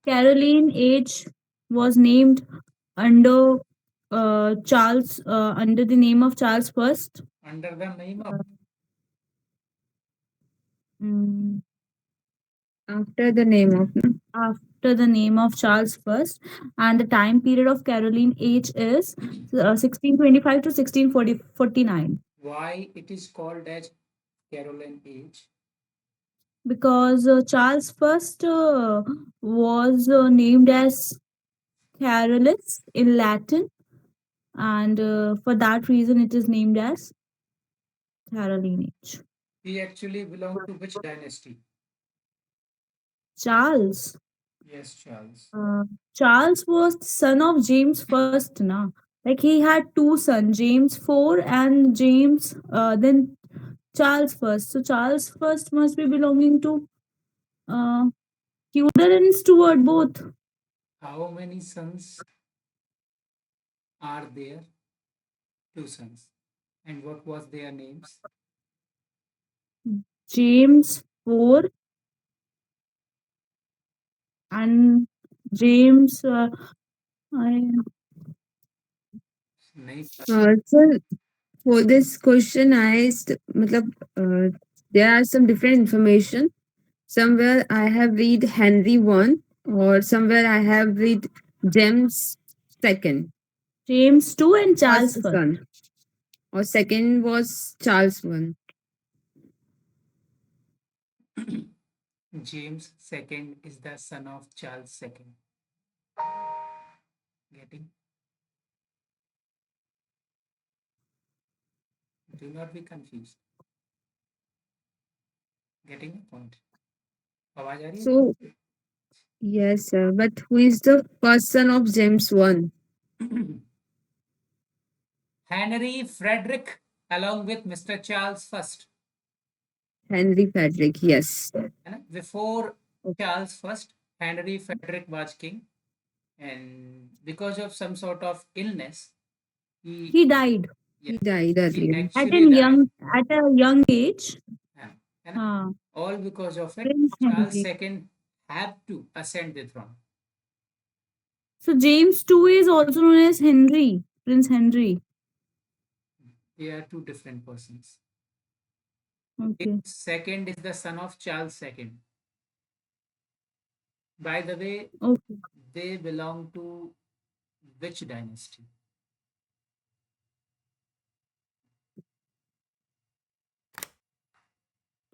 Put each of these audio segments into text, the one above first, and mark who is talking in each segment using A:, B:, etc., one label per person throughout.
A: Caroline H was named under Charles under the name of Charles first.
B: Under the name of
A: Mm,
C: After the name of, no?
A: after the name of Charles first, and the time period of Caroline H is 1625 to 1649.
B: why it is called as Caroline Age.
A: Because Charles first was named as Carolus in Latin, and for that reason it is named as Caroline H.
B: He actually belonged to which dynasty?
A: Charles.
B: Yes, Charles.
A: Uh, Charles was the son of James first, na. Like he had two sons, James IV and James, then Charles first. So Charles first must be belonging to uh, Tudor and Stuart both.
B: How many sons are there? Two sons. And what was their names?
A: James IV and James. I,
B: Name.
C: So for this question, matlab, there are some different information. Somewhere I have read Henry one, or somewhere I have read James second,
A: James II and
C: was
A: Charles first.
C: son, or second was Charles one.
B: James II is the son of Charles II. Getting? Do not be confused. Getting the point? आवाज आ रही है?
C: So yes, sir. But who is the first son of James one?
B: Henry Frederick along with Mr. Charles first.
C: Henry Frederick. Yes.
B: Before Charles first, Henry Frederick was king, and because of some sort of illness,
A: He died
C: He died
B: he
C: earlier.
A: at
B: actually
A: a
B: died.
A: young age.
B: Yeah.
A: Uh,
B: All because of it,
A: Prince
B: Charles
A: Henry.
B: II had to ascend the throne.
A: So James II is also known as Henry, Prince Henry.
B: They are two different persons.
A: Okay.
B: Second is the son of Charles II. By the way,
A: Okay.
B: they belong to which dynasty?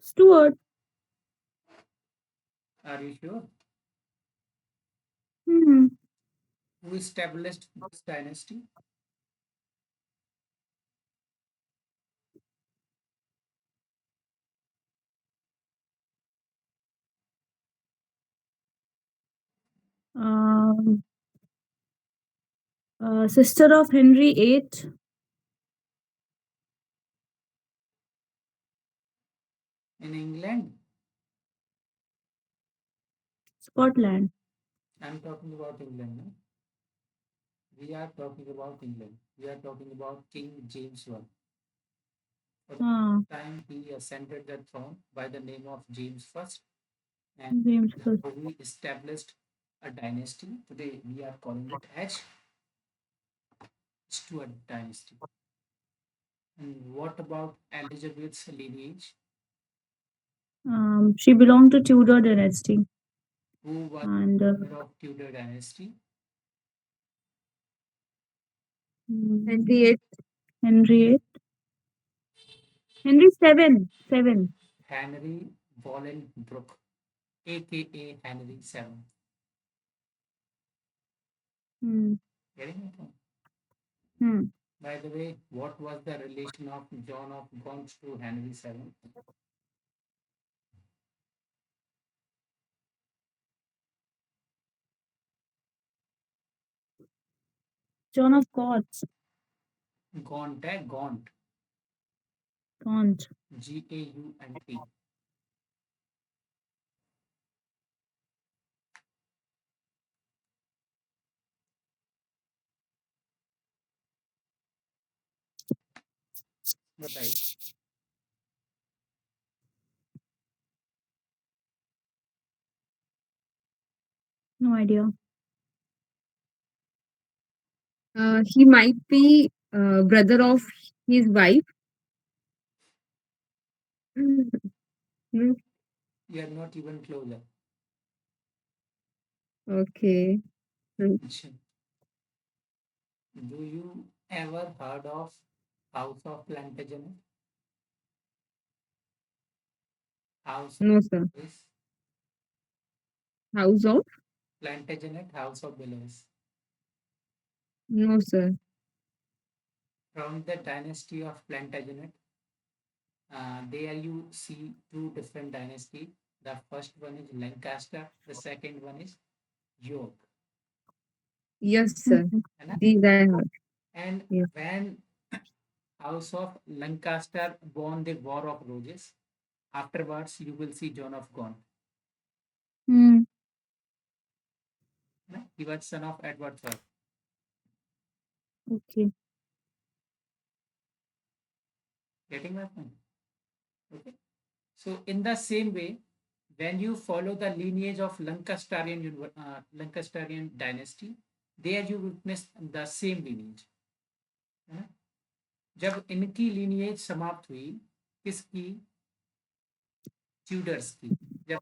A: Stuart.
B: Are you sure?
A: Hmm.
B: Who established this dynasty?
A: Um, sister of Henry VIII,
B: In England?
A: Scotland.
B: I'm talking about England. No? We are talking about England. We are talking about King James I. At
A: Ah,
B: the time he ascended the throne by the name of James first, and
A: James I.
B: we established a dynasty. Today we are calling it as Stuart dynasty. And what about Elizabeth's lineage?
A: She belonged to Tudor dynasty,
B: Who was
A: and
B: the leader of Tudor dynasty?
A: mm,
C: Henry VIII.
A: Henry VIII. Henry seven.
B: Henry Bolingbroke, aka Henry VII.
A: Hmm.
B: Getting it?
A: Hmm.
B: By the way, what was the relation of John of Gaunt to Henry VII?
A: John of Scots.
B: Gaunt, Gaunt,
A: Gaunt.
B: Gaunt. बताइए.
A: No idea.
C: He might be brother of his wife. No?
B: You are not even closer.
C: Okay. Mm,
B: Do you ever heard of House of Plantagenet? House of
C: no, sir.
B: Belize?
C: House of?
B: Plantagenet, House of Belize.
C: No, sir.
B: From the dynasty of Plantagenet, there you see two different dynasties. The first one is Lancaster, the second one is York.
C: Yes, sir.
A: Mhm.
B: है ना?
C: These I heard.
B: And
C: Yes.
B: when House of Lancaster won the War of Roses, afterwards you will see John of Gaunt.
A: Hmm.
B: है ना? He was son of Edward III.
A: Okay.
B: Getting my point? Okay. So in the same way, when you follow the lineage of Lancasterian dynasty, there you witness the same lineage. है ना? जब इनकी lineage समाप्त हुई, किसकी? Tudors की. जब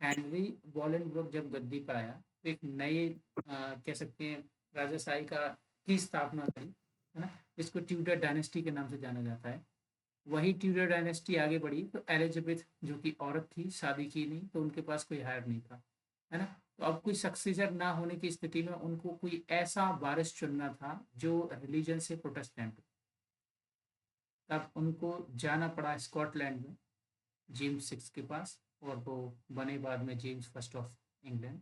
B: Henry बॉलेनब्रुक जब गद्दी पर आया तो एक नए कह सकते हैं राजाशाही का की स्थापना करी, है ना, इसको ट्यूडर डायनेस्टी के नाम से जाना जाता है. वही ट्यूडर डायनेस्टी आगे बढ़ी तो एलिजाबेथ जो कि औरत थी, शादी की नहीं, तो उनके पास कोई हायर नहीं था, है ना. तो अब कोई सक्सेसर ना होने की स्थिति में उनको कोई ऐसा वारिस चुनना था जो रिलीजन से प्रोटेस्टेंट. तब उनको जाना पड़ा स्कॉटलैंड में जेम्स सिक्स के पास, और वो बने बाद में जेम्स फर्स्ट ऑफ इंग्लैंड.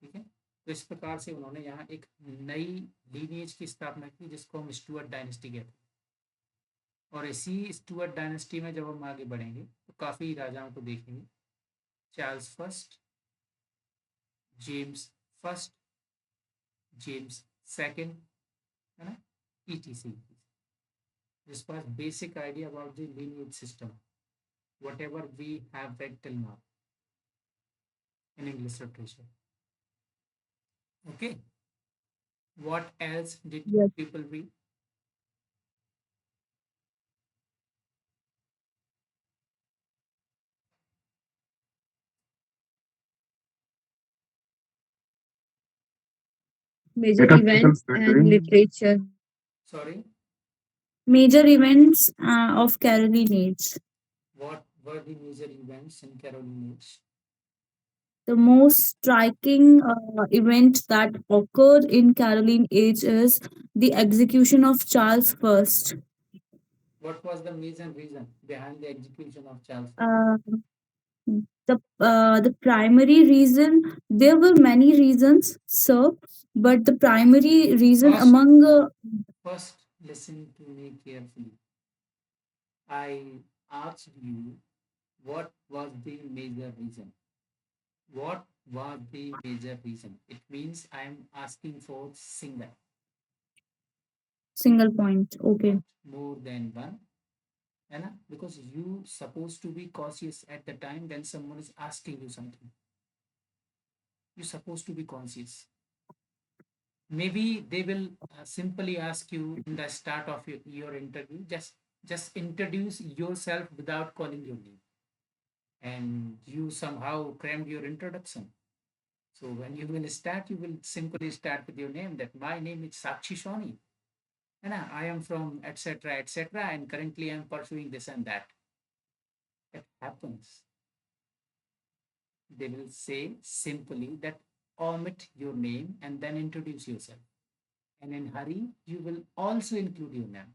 B: ठीक है. तो इस प्रकार से उन्होंने यहाँ एक नई लीनिएज की स्थापना की जिसको हम स्टुअर्ट डायनेस्टी कहते हैं. और इसी स्टुअर्ट डायनेस्टी में जब हम आगे बढ़ेंगे तो काफ़ी राजाओं को देखेंगे. Charles first, James first, James second, है ना, etc. This was basic idea about the lineage system, whatever we have read till now in English literature. Okay. What else did
A: Yes.
B: people read?
C: Major events and literature.
B: Sorry,
A: Major events of Caroline Age.
B: what were the major events in Caroline Age?
A: The most striking event that occurred in Caroline Age is the execution of Charles I.
B: What was the major reason behind the execution of Charles I?
A: Uh, the primary reason, there were many reasons, sir, but the primary reason
B: First,
A: among
B: first, listen to me carefully. I asked you what was the major reason. What was the major reason? It means I am asking for single,
A: single point. Okay.
B: not more than one. है ना? Because you supposed to be cautious at the time when someone is asking you something. You're supposed to be conscious. Maybe they will simply ask you in the start of your interview, just introduce yourself without calling your name, and you somehow crammed your introduction. So when you will start, you will simply start with your name, that my name is Sakshi Shoni, and I am from etc etc, and currently I am pursuing this and that. It happens. They will say simply that omit your name and then introduce yourself. And in hurry, you will also include your name.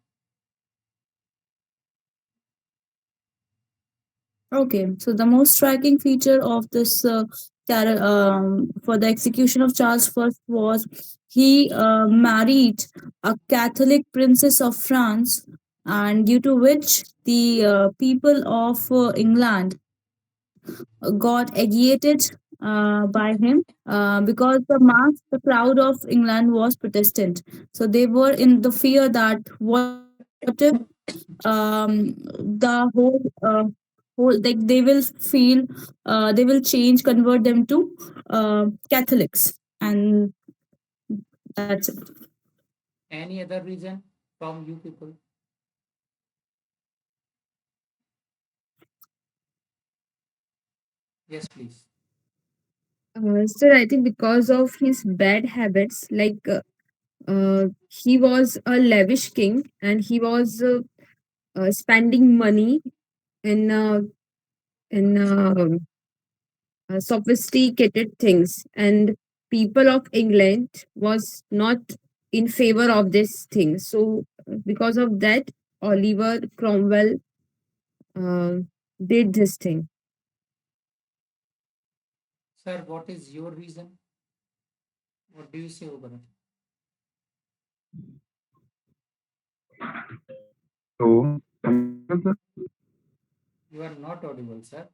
A: Okay, so the most striking feature of this for the execution of Charles I was he married a Catholic princess of France, and due to which the people of England got agitated by him because the crowd of England was Protestant. So they were in the fear that what if the whole like they will feel, they will change, convert them to Catholics, and that's it.
B: Any other reason from you people? Yes, please.
C: So I think because of his bad habits, like he was a lavish king and he was spending money in in sophisticated things, and people of England was not in favor of this thing. So because of that, Oliver Cromwell uh, did this thing.
B: Sir, what is your reason? What do you say over it?
D: Hello, am I audible, sir?
B: You are not audible, sir.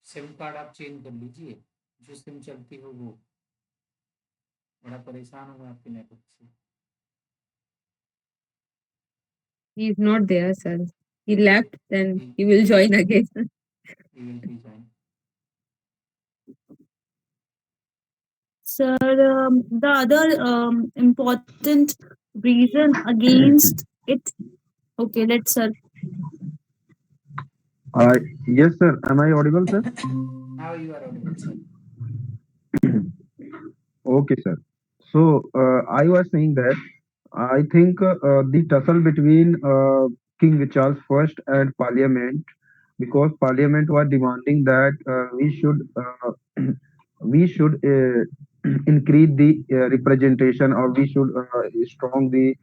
B: SIM card आप change कर लीजिए, जो SIM चलती हो वो। बड़ा परेशान हूँ मैं आपके नेटवर्क से।
C: He is not there, sir. He
B: Okay,
C: left, then
B: he
C: he will join again.
B: he will rejoin.
A: Sir, the other important reason against it. Okay, let's sir.
D: Yes, sir. Am I audible, sir?
B: Now you are audible, sir.
D: Okay, sir. So I was saying that I think the tussle between King Charles First and Parliament, because Parliament was demanding that we should increase the representation, or we should strong the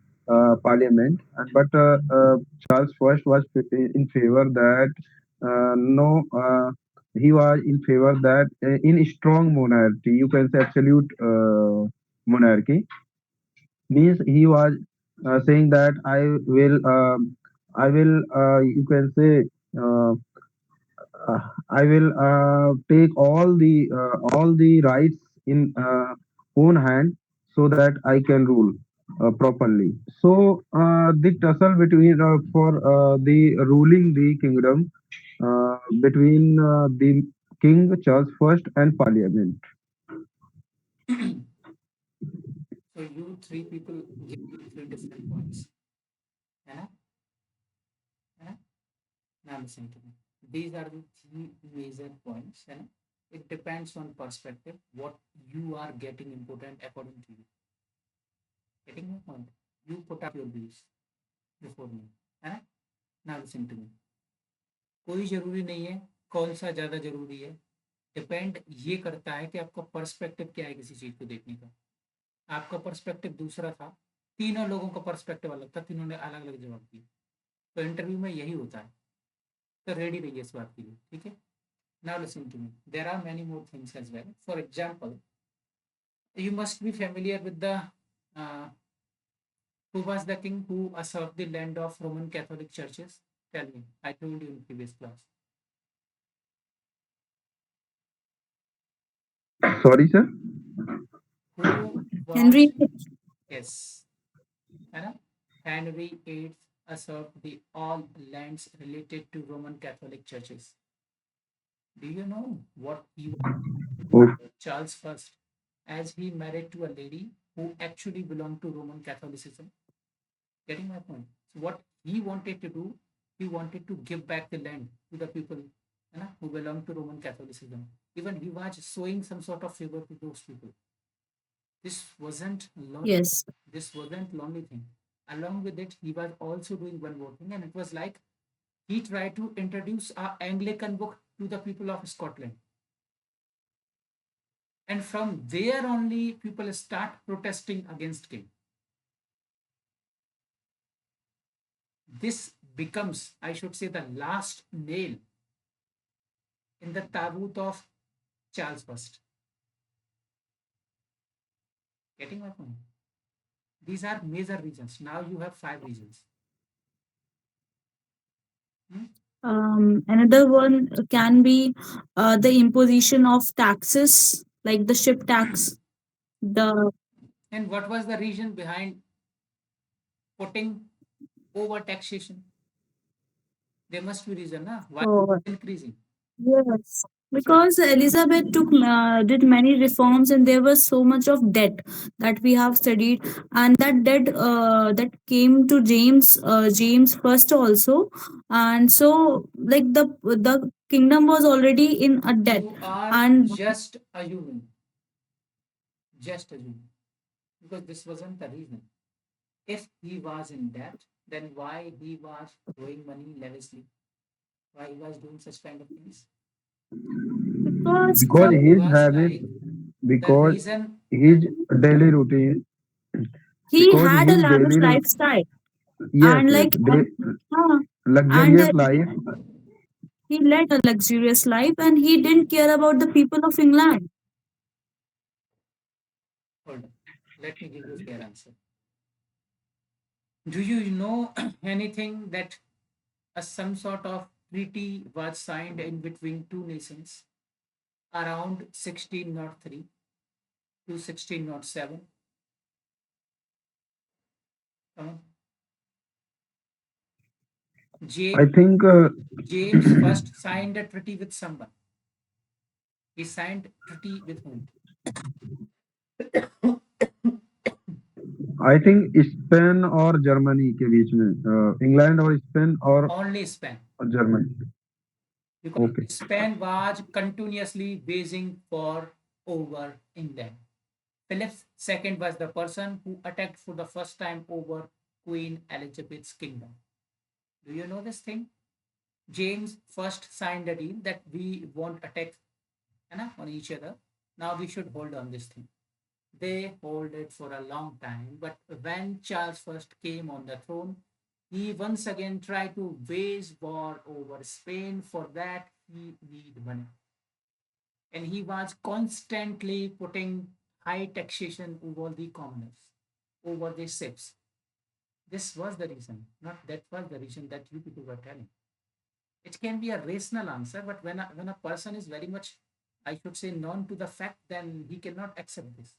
D: Parliament. But Charles First was in favor that no. He was in favor that in strong monarchy, you can say absolute monarchy, means he was saying that I will you can say uh, I will take all the rights in own hand so that I can rule properly. So the tussle between for the ruling the kingdom between the King Charles First and Parliament.
B: So you three people give me three different points. है ना? है ना? Now listen to me. These are the three major points. है ना? It depends on perspective, what you are getting important according to you. Getting my point? You put up your views before me. है ना? Now listen to me. कोई जरूरी नहीं है कौन सा ज्यादा जरूरी है। डिपेंड ये करता है कि आपका पर्सपेक्टिव क्या है किसी चीज को देखने का। आपका पर्सपेक्टिव दूसरा था, तीनों लोगों का पर्सपेक्टिव अलग था, तीनों ने अलग अलग जवाब दिए। तो इंटरव्यू में यही होता है, तो रेडी रहिए इस बात के लिए, ठीक है। Now listen to me, there are many more things as well. For example, you must be familiar with the uh, who was the king who usurped the land of Roman Catholic churches. Tell me, I told you in previous class.
D: Sorry, sir.
B: Who was,
A: Henry.
B: yes, है ना, Henry VIII usurped the all lands related to Roman Catholic churches. Do you know what he was to do?
D: Oh,
B: Charles first, as he married to a lady who actually belonged to Roman Catholicism. Getting my point? So what he wanted to do, he wanted to give back the land to the people, you know, who belong to Roman Catholicism. Even he was showing some sort of favor to those people. This wasn't lonely.
A: Yes.
B: This wasn't lonely thing. Along with it, he was also doing one more thing, and it was like he tried to introduce a Anglican book to the people of Scotland. And from there only people start protesting against king. This becomes, I should say, the last nail in the tabut of Charles first. Getting my point? These are major reasons. Now you have five reasons. Hmm?
A: Another one can be the imposition of taxes, like the ship tax. The
B: And what was the reason behind putting over taxation? There must be reason, na? Why
A: Oh,
B: it's increasing?
A: yes, because Elizabeth did many reforms, and there was so much of debt that we have studied, and that debt that came to James first also, and so like the kingdom was already in a debt,
B: You are
A: and
B: just assuming, because this wasn't the reason. If he was in debt, then why he was throwing money lavishly? Why he was doing such kind of things?
A: because
D: because
B: It
D: his
B: was
D: habit,
B: like the
D: because
B: reason.
D: his daily routine,
A: he
D: because
A: had a
D: his
A: lavish
D: daily
A: lifestyle,
D: yes,
A: and
D: yes,
A: like
D: they
A: uh, and
D: luxurious life.
A: he led a luxurious life, and he didn't care about the people of England.
B: Hold on. Let me give you a fair answer. Do you know anything that some sort of treaty was signed in between two nations around 1603 to 1607? Uh,
D: I
B: James,
D: think
B: James first signed a treaty with someone. He signed treaty with whom?
D: I think Spain और Germany के बीच में England और Spain और
B: Only Spain,
D: Germany.
B: because
D: Okay.
B: Spain was continuously basing for over England. Philip II was the person who attacked for the first time over Queen Elizabeth's kingdom. Do you know this thing? James first signed a deal that we won't attack, है ना, on each other. Now we should hold on this thing. They hold it for a long time, but when Charles first came on the throne, he once again tried to wage war over Spain. For that, he need money, and he was constantly putting high taxation over the commoners, over the ships. This was the reason, not that was the reason that you people were telling. It can be a rational answer, but when a person is very much, I should say, known to the fact, then he cannot accept this.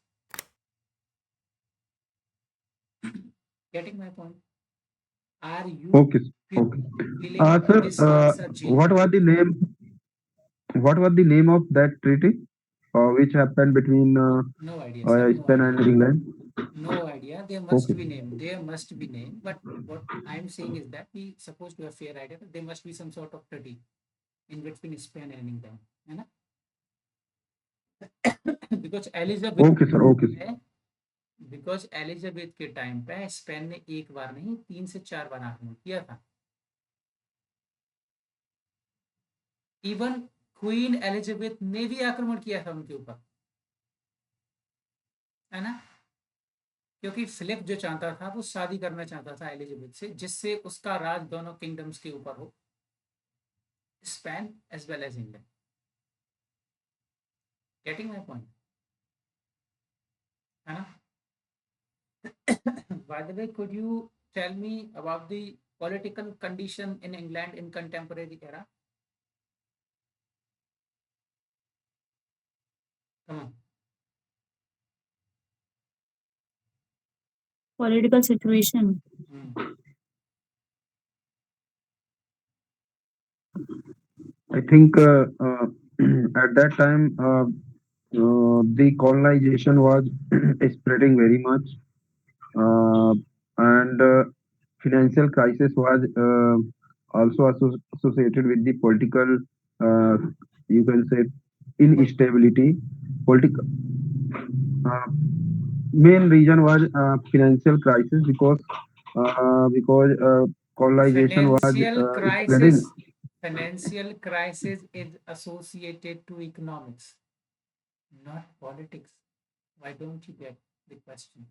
B: Getting my point? Are you
D: Okay. Okay.
B: feeling
D: Sir,
B: this answer
D: what
B: genuine?
D: was the name? What was the name of that treaty, which happened between
B: No idea, sir. No
D: Spain
B: idea.
D: and England?
B: No idea. There must
D: Okay.
B: be name. There must be name. But what I'm saying is that we supposed to have fair idea that there must be some sort of treaty in between Spain and England. है ना? Because Elizabeth
D: Okay, sir. Okay, sir.
B: है, because Elizabeth के time पे Spain ने एक बार नहीं 3 से 4 बार आक्रमण किया था. इवन क्वीन एलिजाबेथ ने भी आक्रमण किया था उनके ऊपर, है ना, क्योंकि फिलिप जो चाहता था वो शादी करना चाहता था एलिजाबेथ से, जिससे उसका राज दोनों किंगडम्स के ऊपर हो, Spain as well as England. Getting my point, है ना? By the way, could you tell me about the political condition in England in contemporary era? Come on.
A: Political situation.
B: Hmm.
D: I think at that time the colonization was spreading very much, uh, and financial crisis was also associated with the political, uh, you can say,
B: Pol-
D: instability. Political uh, main reason was financial crisis because colonization was
B: financial
D: spreading.
B: crisis. Financial crisis is associated to economics, not politics. Why don't you get the question?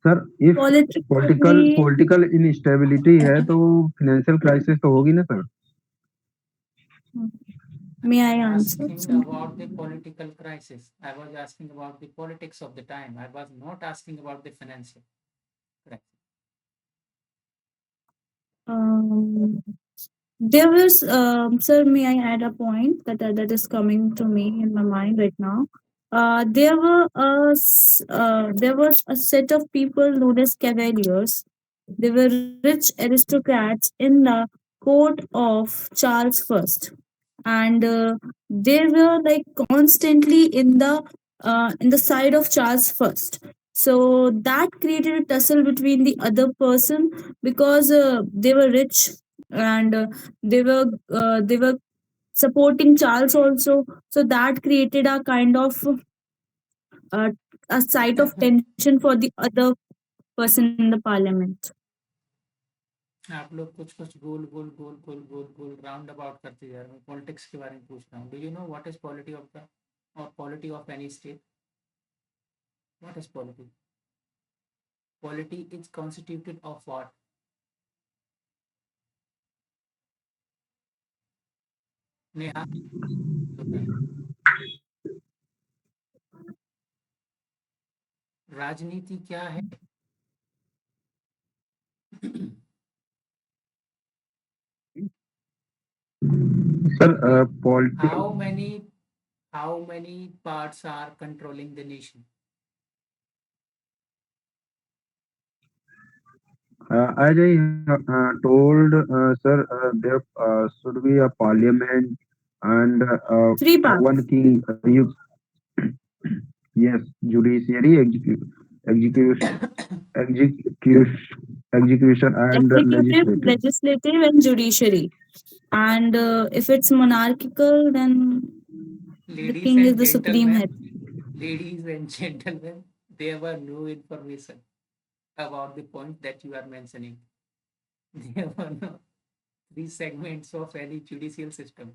D: Sir if political
A: Politically,
D: political instability है तो financial crisis तो होगी ना sir.
A: may I
B: I'm
A: answer?
B: asking about the political crisis. I was asking about the politics of the time. I was not asking about the financial crisis.
A: Um, there was, sir, may I add a point that is coming to me in my mind right now? There was a set of people known as cavaliers. They were rich aristocrats in the court of Charles I, and they were like constantly in the side of Charles first. So that created a tussle between the other person because they were rich, and they were supporting Charles also. So that created a kind of uh, a site of tension for the other person in the parliament.
B: आप लोग कुछ कुछ गोल गोल गोल गोल गोल गोल round about करते जा रहे हो politics के बारे में पूछ रहा हूँ do you know what is polity of the और polity of any state what is polity is constituted of what Neha होता है राजनीति क्या है
D: Sir, politics.
B: How many parts are controlling the nation
D: As I told, sir, there should be a parliament and
A: Three
D: one
A: parts:
D: king. Yes, judiciary, execution, execution, and
A: executive,
D: legislative.
A: legislative, and judiciary. And if it's monarchical, then the
B: ladies
A: king is
B: and
A: the supreme
B: gentlemen
A: head.
B: ladies and gentlemen there were no information about the point that you are mentioning there were no three segments of any judicial system.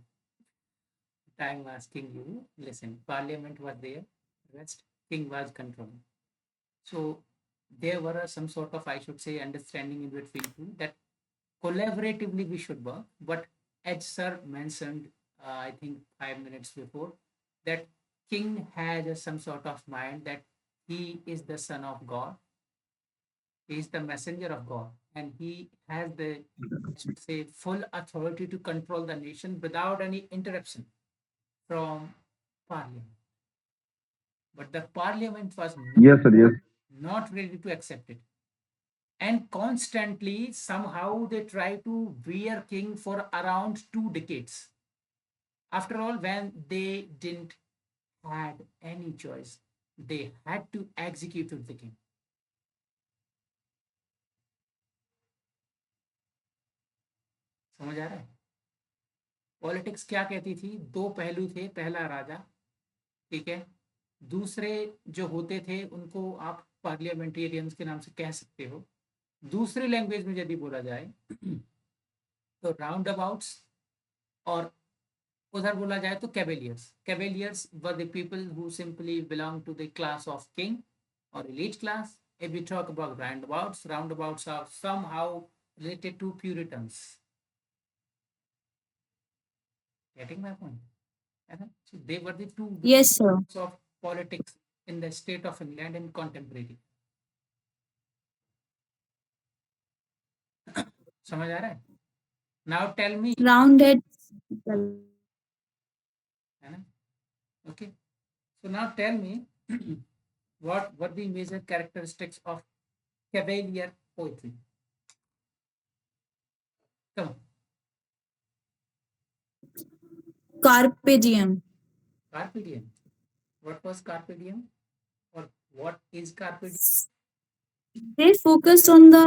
B: I'm asking you, listen, parliament was there, rest king was controlling. So there were some sort of, I should say, understanding in between two that collaboratively we should work. But as sir mentioned, I think 5 minutes before, that king has some sort of mind that he is the son of God, he is the messenger of God, and he has the, I should say, full authority to control the nation without any interruption from parliament. But the parliament was
D: Yes, sir. Yes.
B: not ready to accept it. And constantly, somehow, they try to wear king for around 2 decades. After all, when they didn't had any choice, they had to execute the king. समझ आ रहा है politics क्या कहती थी दो पहलू थे पहला राजा ठीक है दूसरे जो होते थे उनको आप पार्लियामेंटेरियंस के नाम से कह सकते हो दूसरी लैंग्वेज में यदि बोला जाए तो राउंड अबाउट्स और उधर बोला जाए तो cavaliers were the people who simply belong to the class of king और elite class if we talk about roundabouts are somehow related to puritans getting my point so they were the two
A: Yes, sir.
B: of politics in the state of England in contemporary समझ आ रहा है now tell me
A: Roundhead.
B: है ना okay so now tell me what were the major characteristics of cavalier poetry come on.
A: Carpe diem.
B: Carpe diem what was carpe diem or what is carpe diem
A: They focused on the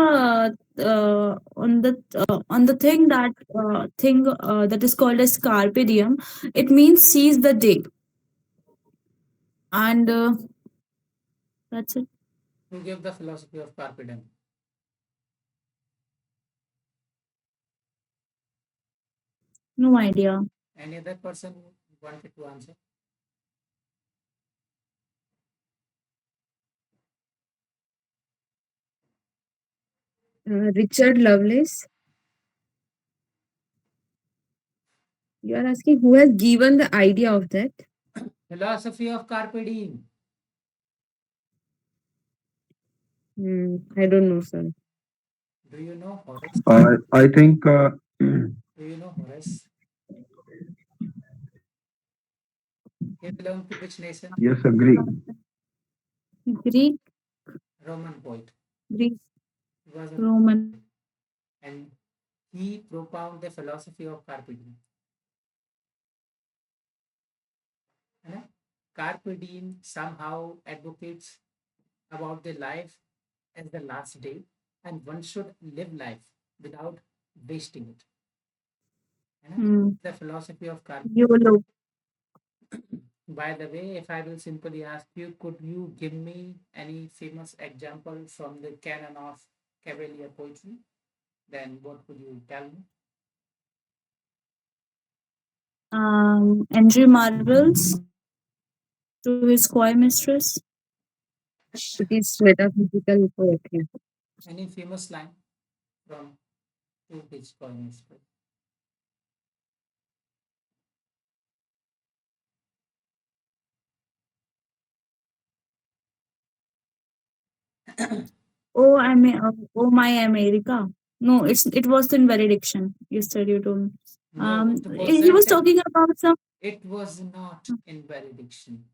A: thing that is called as carpe diem. It means seize the day, and that's it.
B: who gave the philosophy of carpe diem
A: No idea.
B: any other person who wanted to answer
C: Richard Lovelace. You are asking who has given the idea of that?
B: philosophy of carpe diem
C: I don't know, sir.
B: do you know Horace
D: I think
B: do you know Horace He belonged to which nation?
D: Yes, agree.
A: Greek,
B: Roman poet.
A: Greek,
B: He was a
A: Roman.
B: poet. And he propounded the philosophy of carpe diem. है ना? Carpe diem somehow advocates about the life as the last day, and one should live life without wasting it. है ना?
A: Hmm.
B: The philosophy of carpe.
A: YOLO.
B: By the way, if I will simply ask you, could you give me any famous example from the canon of Cavalier poetry? Then what would you tell me?
A: Andrew Marvels to his choir mistress.
C: It is metaphysical poetry.
B: Any famous line from two his poems?
A: Oh, oh my America. No, it was in valediction. Yesterday you told me.
B: No, it
A: He was
B: wasn't.
A: talking about some.
B: It was not in valediction.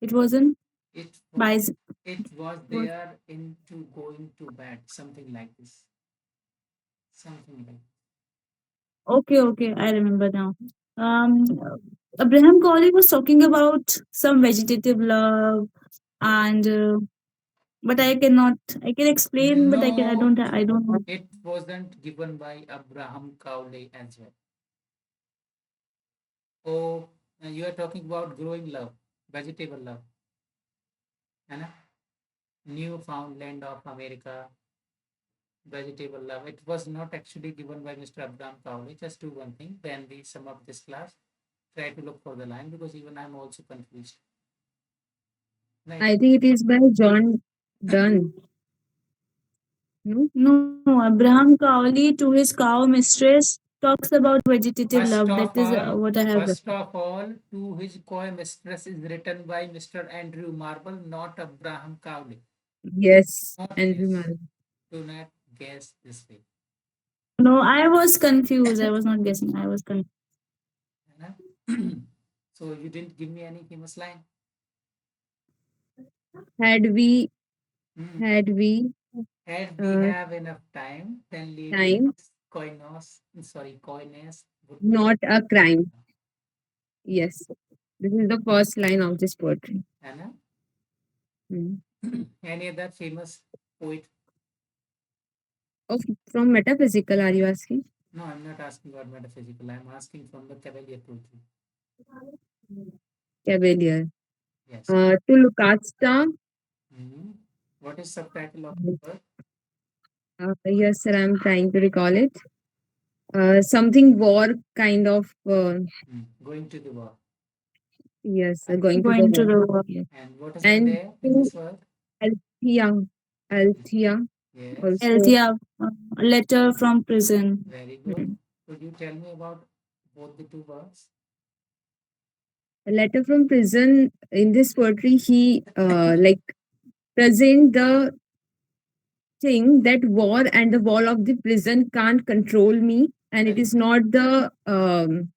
A: It wasn't
B: It was.
A: by.
B: It was there into going to bed. Something like this. Something like.
A: Okay, okay, I remember now. Um, Abraham Cowley was talking about some vegetative love, and but I cannot. I can explain, but I can. I
B: No,
A: don't. I don't know.
B: it wasn't given by Abraham Cowley as well. Oh, you are talking about growing love, vegetable love, है ना? Newfoundland of America, vegetable love. It was not actually given by Mr. Abraham Cowley. Just do one thing. Then we sum up this class. Try to look for the line because even I'm also confused. Right?
C: I think it is by John Donne. No?
A: No, Abraham Cowley to his cow mistress talks about vegetative love. That is what I have read.
B: First of all, to his coy mistress is written by Mr. Andrew Marble, not Abraham Cowley.
C: Yes,
B: Not
C: Andrew
B: guess.
C: Marvell.
B: Do not guess this way.
A: No, I was confused. I was not guessing. I was confused.
B: है ना? So you didn't give me any famous line.
C: Had we
B: Hmm.
C: had we
B: Had we
C: uh,
B: have enough time, then ladies,
C: time,
B: coyness would
C: not a crime. Yes, this is the first line of this poetry.
B: है ना?
C: Hmm.
B: Any other famous poet?
C: Oh, from metaphysical, are you asking?
B: No, I'm not asking about metaphysical. I'm asking from the Cavalier poetry.
C: Cavalier.
B: Yes.
C: To Lucasta.
B: Hmm. What is subtitle of the work?
C: Yes, sir, I'm trying to recall it. Something war kind of.
B: Going to the war.
C: Yes,
B: And,
C: going to the
A: Going to
C: war.
A: the work.
C: Yes.
B: and what is
C: And
B: there in
C: to
B: this work?
C: Althea. Althea
B: Yes.
C: also.
A: Althea, letter from prison.
B: Very good.
C: Hmm.
B: Could you tell me about both the two works?
C: A letter from prison. In this poetry, he like present the thing that war and the wall of the prison can't control me, and it
B: Very
C: is
B: good.
C: not the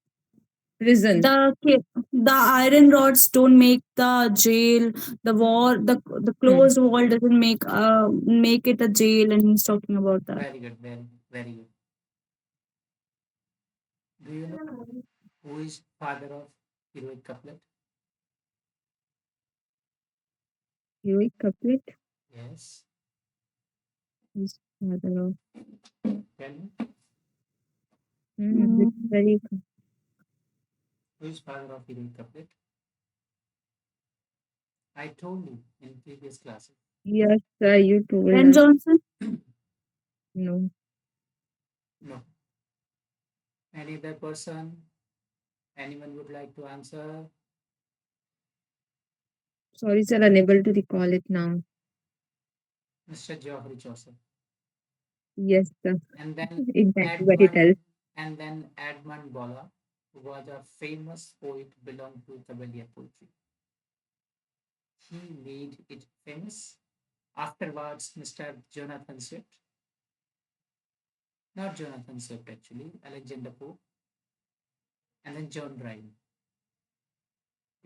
C: prison.
A: The iron rods don't make the jail. The
C: Hmm.
A: closed wall doesn't make it a jail, and he's talking about that.
B: Very good. Very, very good. Do you know who is father of heroic couplet?
C: Heroic couplet.
B: Yes.
C: Is father of.
B: Tell me.
C: It's
A: Mm.
C: very.
B: Who is father of heroic couplet? I told you in previous classes.
C: Yes, sir, you told
A: Ben
C: us.
A: Johnson.
C: No.
B: No. Any other person? Anyone would like to answer?
C: Sorry, sir, unable to recall it now.
B: Mr. Geoffrey Chaucer.
C: Yes, sir.
B: And then
C: Exactly what it
B: Edmund
C: tells.
B: and then Edmund Bola, who was a famous poet belonged to Cavalier poetry. He made it famous. Afterwards, Mr. Jonathan Swift, not Jonathan Swift actually, Alexander Pope, and then John Dryden.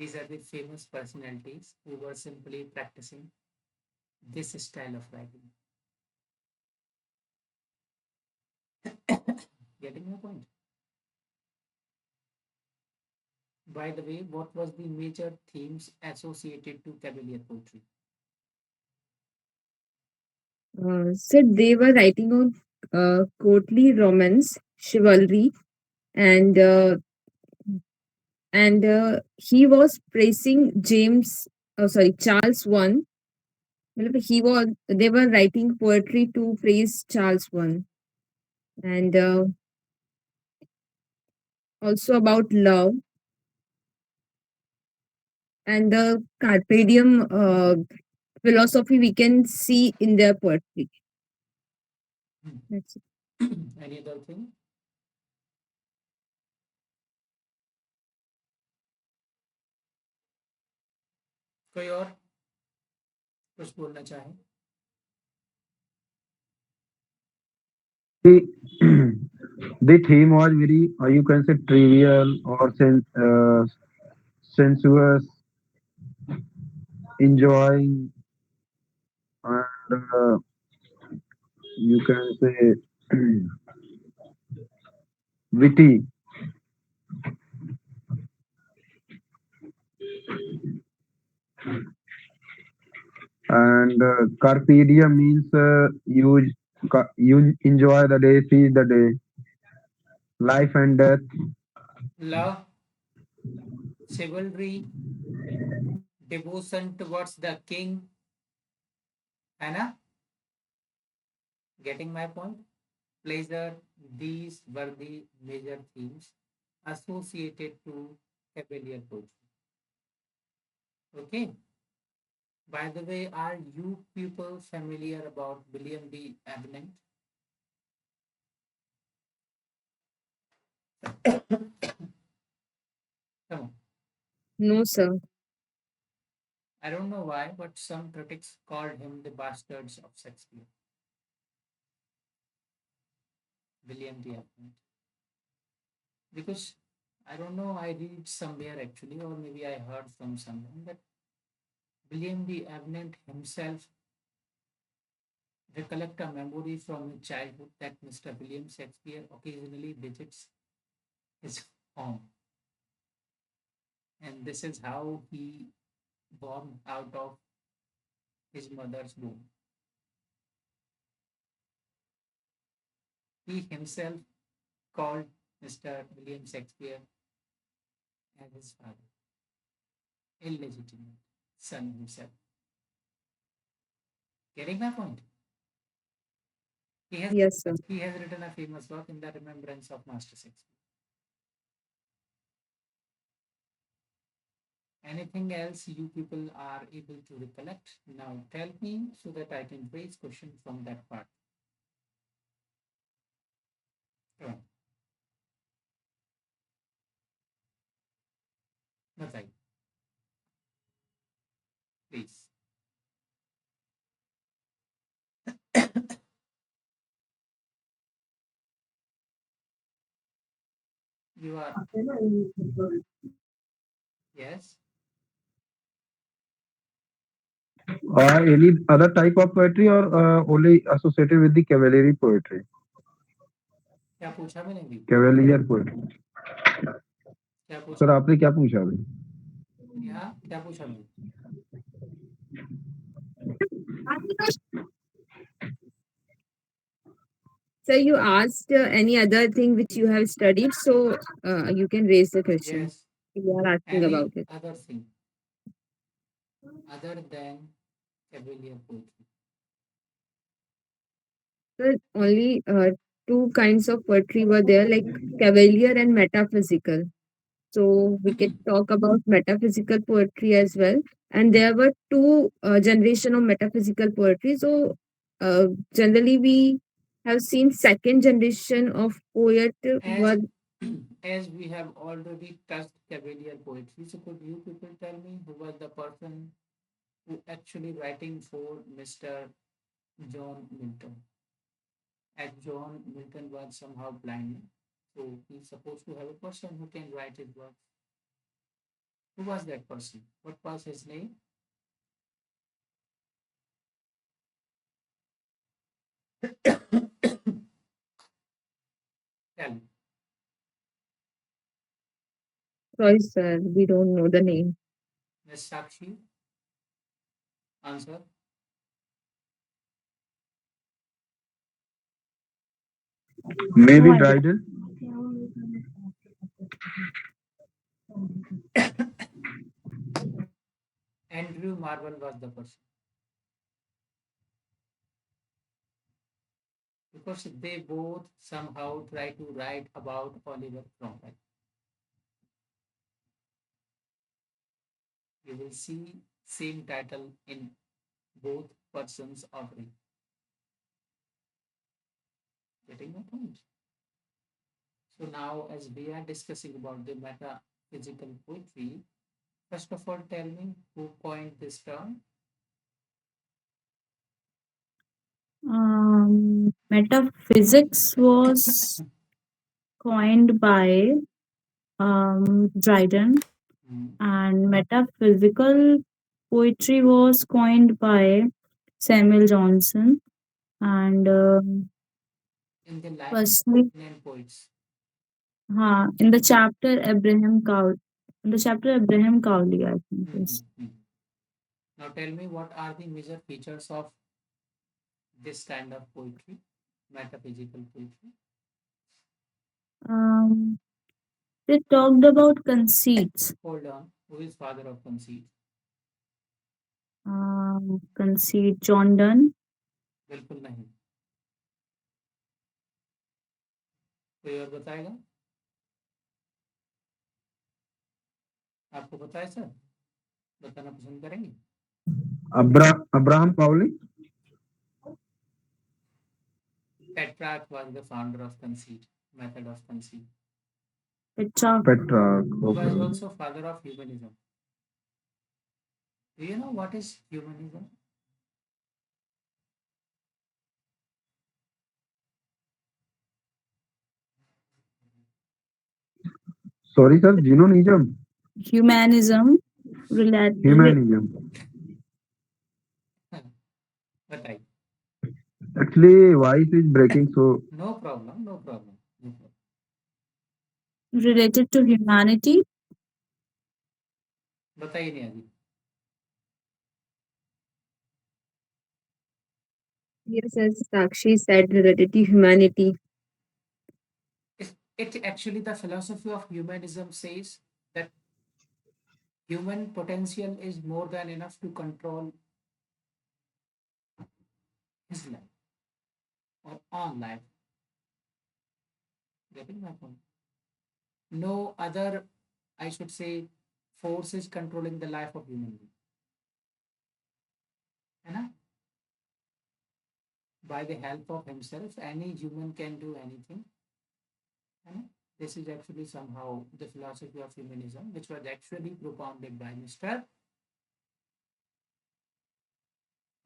B: These are the famous personalities who were simply practicing this style of writing. Getting my point? By the way, what was the major themes associated to Cavalier poetry?
C: Said they were writing on courtly romance, chivalry, and he was praising Charles one. मतलब He was they were writing poetry to praise Charles one, and also about love and the carpe diem philosophy we can see in their poetry. That's it.
B: Any other thing? कोई और कुछ बोलना चाहे?
D: The the theme was very, you can say, trivial or sensuous, enjoying, and you can say witty. And carpe diem means you enjoy the day, seize the day, life and death.
B: Love, chivalry, devotion towards the king, है ना? Getting my point? Pleasure, these were the major themes associated to Cavalier poetry. Okay. By the way, are you people familiar about William D. Abnett? Come on.
C: No, sir.
B: I don't know why, but some critics called him the bastards of Shakespeare. William D. Abnett. Because I don't know, I read somewhere actually, or maybe I heard from someone that William D. Abnett himself recollect a memory from his childhood that Mr. William Shakespeare occasionally visits his home. And this is how he born out of his mother's womb. He himself called Mr. William Shakespeare as his father, illegitimate son himself. Getting my point? He has
C: Yes, sir.
B: he has written a famous work in the remembrance of Master Shakespeare. Anything else you people are able to recollect? Now tell me so that I can raise question from that part. Come on, बताइए, please. You are yes.
D: Any other type of poetry, or only associated with the cavalry poetry?
B: क्या पूछा मैंने भी?
D: Cavalier poetry.
B: क्या पूछा?
D: Sir आपने क्या पूछा अभी?
B: यहाँ क्या पूछा मैंने?
C: So you asked any other thing which you have studied, so you can raise the question.
B: Yes.
C: You are asking about
B: Any
C: it.
B: other thing other than Cavalier poetry?
C: So only two kinds of poetry were there, like cavalier and metaphysical. So we can talk about metaphysical poetry as well. And there were two generation of metaphysical poetry. So generally we have seen second generation of poet
B: As
C: were
B: as we have already touched Cavalier poetry, so could you people tell me who was the person who actually writing for Mr. John Milton? As John Milton was somehow blind, so he's supposed to have a person who can write his work. Who was that person? What was his name? Tell me.
C: Sorry, sir, we don't know the name.
B: Miss Sakshi, answer.
A: No
D: Maybe
A: idea.
D: Dryden.
B: Andrew Marvel was the person because they both somehow try to write about Oliver Cromwell. You will see same title in both persons offering. Getting my point? So now, as we are discussing about the metaphysical poetry, first of all, tell me who coined this term.
A: Metaphysics was coined by Dryden,
B: Hmm.
A: and metaphysical poetry was coined by Samuel Johnson. And
B: In the life
A: firstly,
B: of poets.
A: in the chapter Abraham Cow, in the chapter Abraham Cowley, I think
B: Hmm, hmm,
A: is.
B: hmm. Now tell me what are the major features of this kind of poetry, metaphysical poetry.
A: Um, they talked about conceits.
B: Hold on, who is father of conceit?
A: Conceit John Donne.
B: बिल्कुल नहीं. कोई और बताएगा? आपको पता है sir? बताना पसंद करेंगे?
D: Abraham Cowley.
B: Petrarch was the founder of conceit, method of conceit.
A: Petrarch.
D: Petrarch.
B: He was
D: Okay.
B: also father of humanism. Do you know what is humanism?
D: Sorry, sir. Genonism.
A: Humanism. Relate.
D: Humanism.
B: बताइए.
D: Actually, voice is breaking. So,
B: No problem, no problem, no problem.
A: Related to humanity.
B: बताइए नहीं अभी.
C: Yes, as Sakshi said, related to humanity.
B: It actually the philosophy of humanism says that human potential is more than enough to control his life or on life. Getting my point? No other, I should say, force is controlling the life of human being. है ना? By the help of himself, any human can do anything. है ना? This is actually somehow the philosophy of humanism, which was actually propounded by Mr.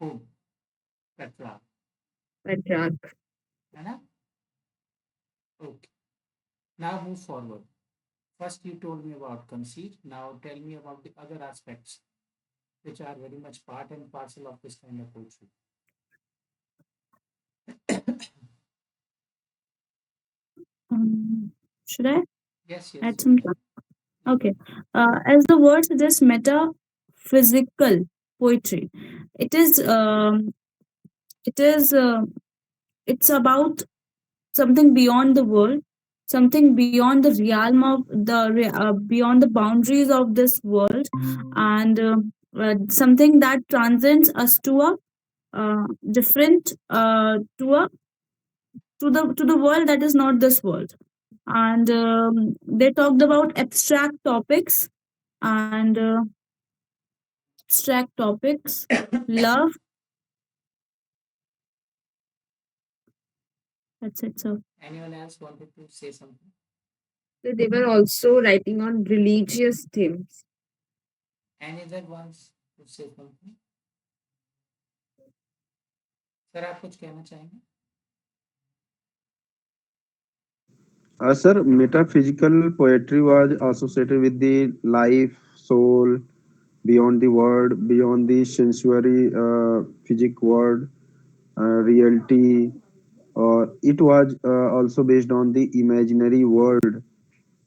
B: Who? Petrarch.
C: Petrarch.
B: है ना? Okay. Now move forward. First, you told me about conceit. Now, tell me about the other aspects which are very much part and parcel of this kind of poetry.
A: Should I
B: Yes, yes,
A: add
B: you
A: some?
B: can. You
A: Okay.
B: can.
A: As the word suggests, metaphysical poetry. It is. It is. It's about something beyond the world, something beyond the realm of beyond the boundaries of this world, and something that transcends us to a different to the world that is not this world. And they talked about and abstract topics, love. That's it. So
B: Anyone else wanted to say something?
C: So they were also writing on religious themes.
B: Any other wants to say something? Sir आप कुछ कहना चाहेंगे?
D: sir, metaphysical poetry was associated with the life soul, beyond the word, beyond the sensory physic word, reality. It was also based on the imaginary world.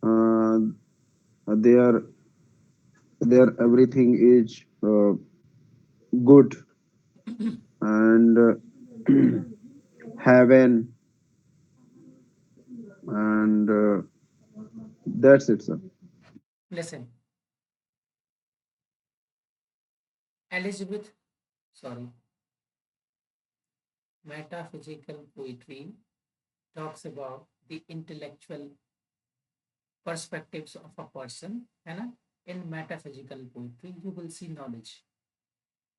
D: Uh, there, there everything is good and heaven, and that's it, sir.
B: Listen, Elizabeth, sorry, metaphysical poetry talks about the intellectual perspectives of a person, है ना? In metaphysical poetry, you will see knowledge.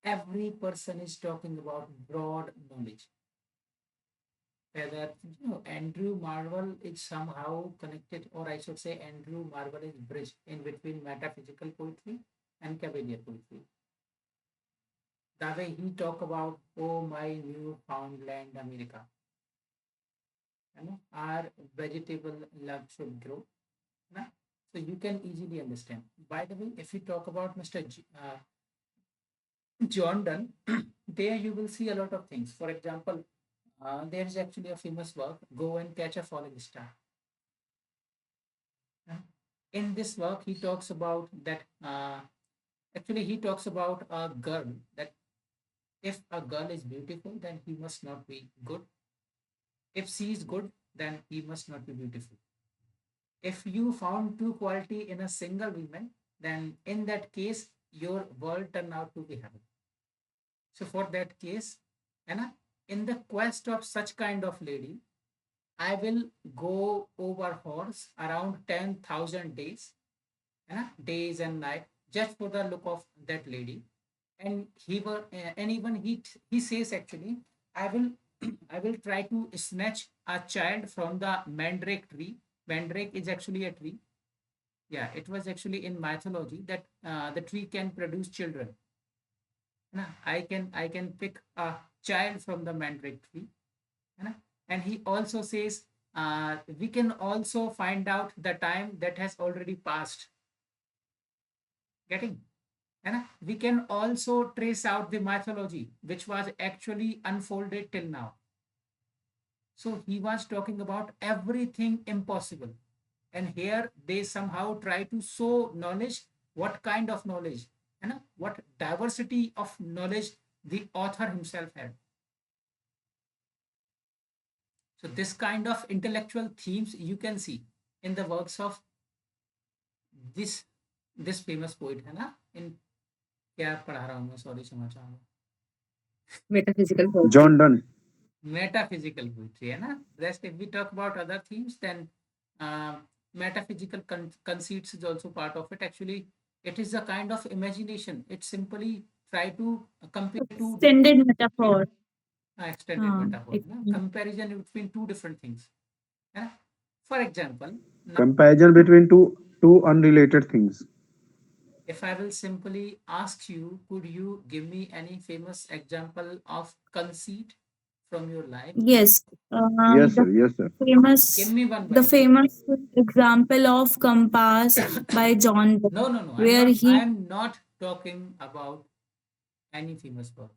B: Every person is talking about broad knowledge. Whether Andrew Marvel is somehow connected, or I should say, Andrew Marvel is bridge in between metaphysical poetry and Cavalier poetry. The way he talk about, oh my Newfoundland America, our vegetable love should grow. Na? So you can easily understand. By the way, if you talk about Mr. John Donne, there you will see a lot of things. For example, there is actually a famous work, Go and Catch a Falling Star. Uh, In this work, he talks about that. Actually, he talks about a girl, that if a girl is beautiful, then he must not be good. If she is good, then he must not be beautiful. If you found true quality in a single woman, then in that case, your world turned out to be heaven. So for that case, and in the quest of such kind of lady, I will go over horse around 10,000 days, days and night, just for the look of that lady. And and even he says actually, I will I will try to snatch a child from the mandrake tree. Mandrake is actually a tree. Yeah, it was actually in mythology that the tree can produce children. I can pick a child from the mandrake tree. है ना? And he also says we can also find out the time that has already passed. Getting? है ना? We can also trace out the mythology which was actually unfolded till now. So he was talking about everything impossible. And here they somehow try to show knowledge, what kind of knowledge, what diversity of knowledge the author himself had. So this kind of intellectual themes you can see in the works of this this famous poet, है ना? In क्या पढ़ा रहा हूँ मैं, sorry क्षमा चाहूँगा.
C: Metaphysical poetry.
D: John Donne.
B: Metaphysical poetry, है ना? Rest, if we talk about other themes, then uh, metaphysical conceits is also part of it. Actually, it is a kind of imagination. It simply try to compare two different
A: Extended metaphor.
B: extended metaphor, है ना?
A: Extended.
B: Comparison between two different things, है ना? For example, now
D: Comparison between two unrelated things.
B: if I will simply ask you, could you give me any famous example of conceit from your life?
A: Yes.
D: Yes,
A: The
D: sir. Yes, sir.
B: Give
A: famous
B: me one
A: the
B: very good.
A: famous example of compass by John Donne,
B: No, no, no. I'm
A: where
B: not.
A: he
B: I'm not talking about any famous work.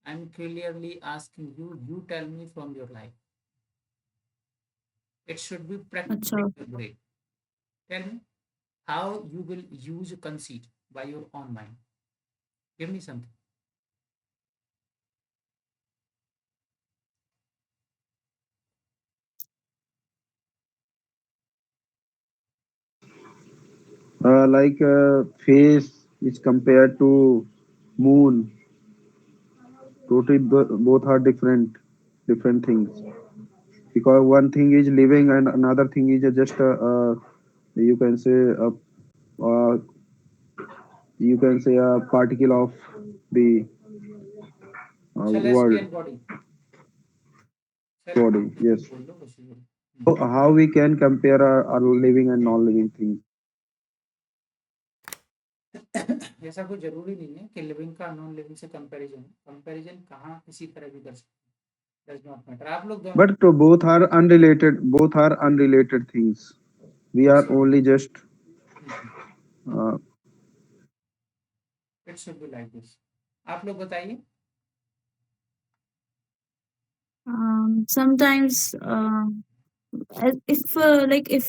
B: I'm clearly asking you. You tell me from your life. It should be
A: acha,
B: practically great. Tell me how you will use conceit by your own mind. Give me something.
D: Like face is compared to moon. Totally, both are different things. Because one thing is living and another thing is just you can say uh, you can say a particle of the
B: Celestial
D: world
B: body.
D: body. Yes.
B: बोल लो कुछ भी.
D: How we can compare our living and non-living things?
B: ऐसा कोई जरूरी नहीं है कि living का नॉन लिविंग से कंपैरिजन. कंपैरिजन कहाँ किसी तरह भी कर सकते, डज नॉट मैटर. आप लोग दोनों
D: But both are unrelated. Both are unrelated things. We are
B: कैसे.
D: only just
B: hmm,
D: uh,
B: it should be like this. आप लोग बताइए।
A: Sometimes, if like if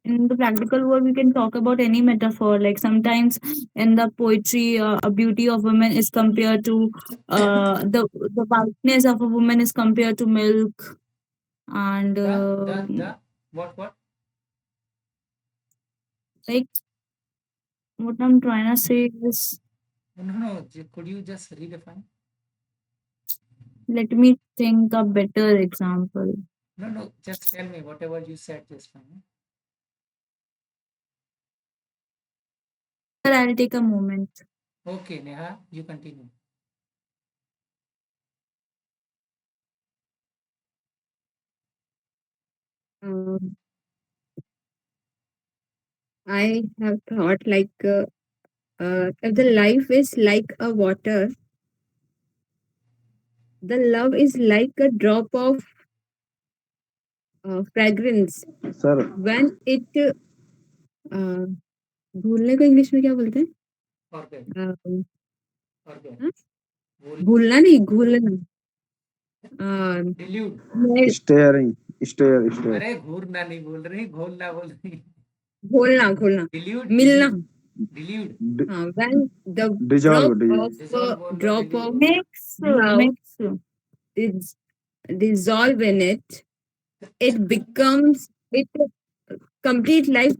A: in the practical world we can talk about any metaphor, like sometimes in the poetry, a beauty of women is compared to the whiteness of a woman is compared to milk, and
B: The what
A: like what I'm trying to say is,
B: no, could you just redefine?
A: let me think a better example.
B: No, just tell me whatever you said just fine.
A: Sir, I'll take a moment.
B: Okay, Neha, you continue.
C: Um, I have thought like if the life is like a water, the love is like a drop of fragrance.
D: Sir
C: When it uh, भूलने को English में क्या बोलते हैं?
B: Forget,
C: अ,
B: forget.
C: हाँ?
B: भूल,
C: भूलना नहीं, घुलना। अ,
B: dilute।
C: मैं-
D: स्टेयरिंग स्टेयर
B: अरे घूरना नहीं बोल रही, घोलना बोल रही।
C: घोलना, घोलना,
B: dilute,
C: मिलना।
B: dilute,
C: हाँ, when the drop
D: dissolve
C: of
B: dissolve बोल रहे हो,
C: drop
B: dilute
C: of
B: बोल रहे
A: Mix,
C: love
A: mix.
C: is dissolve in it, it becomes it complete life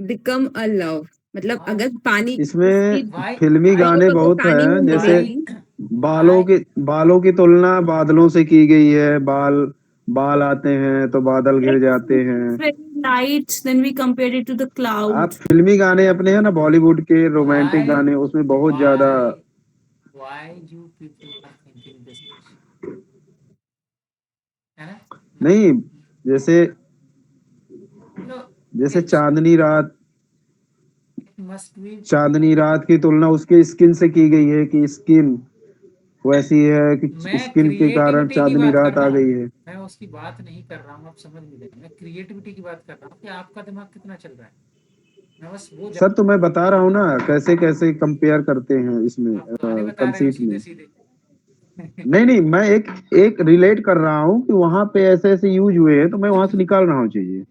C: become a love. मतलब
B: हो।
C: अगर पानी
D: इसमें
C: उसकी
B: Why,
D: फिल्मी
B: why,
C: drop
D: गाने
C: अगर
D: बहुत
C: पानी में
D: हैं, जैसे
B: why,
C: मिलेगी।
D: बालों
B: why?
D: की बालों की तुलना बादलों से की गई है। बाल आते हैं तो बादल घिर
A: Like
D: जाते
A: it's
D: हैं।
A: very light, then we compared it to the
D: आप
A: cloud.
D: फिल्मी गाने अपने हैं ना, बॉलीवुड के रोमांटिक
B: Why,
D: गाने, उसमें बहुत ज्यादा।
B: why, why you people are thinking this much? है ना?
D: नहीं, जैसे
B: No,
D: जैसे
B: it's, it must be।
D: चांदनी रात की तुलना उसके स्किन से की गई है कि स्किन वैसी है कि
B: मैं
D: स्किन के कारण
B: क्रिएटिविटी की
D: चांदनी
B: बात कर
D: रात
B: रहा
D: आ
B: हूँ।
D: गई है।
B: मैं उसकी बात नहीं कर रहा हूँ, आप समझ नहीं रहे। मैं क्रिएटिविटी की बात कर रहा हूँ कि आपका दिमाग कितना चल रहा है। मैं बस वो
D: सर तो मैं बता रहा हूँ ना, कैसे कैसे कंपेयर करते हैं इसमें
B: आप गाने बता रहे हो
D: कंसीट
B: सीधे
D: में।
B: सीधे।
D: नहीं नहीं, मैं एक एक रिलेट कर रहा हूँ कि वहां पे ऐसे ऐसे यूज हुए हैं, तो मैं वहां से निकाल रहा हूँ चीजें।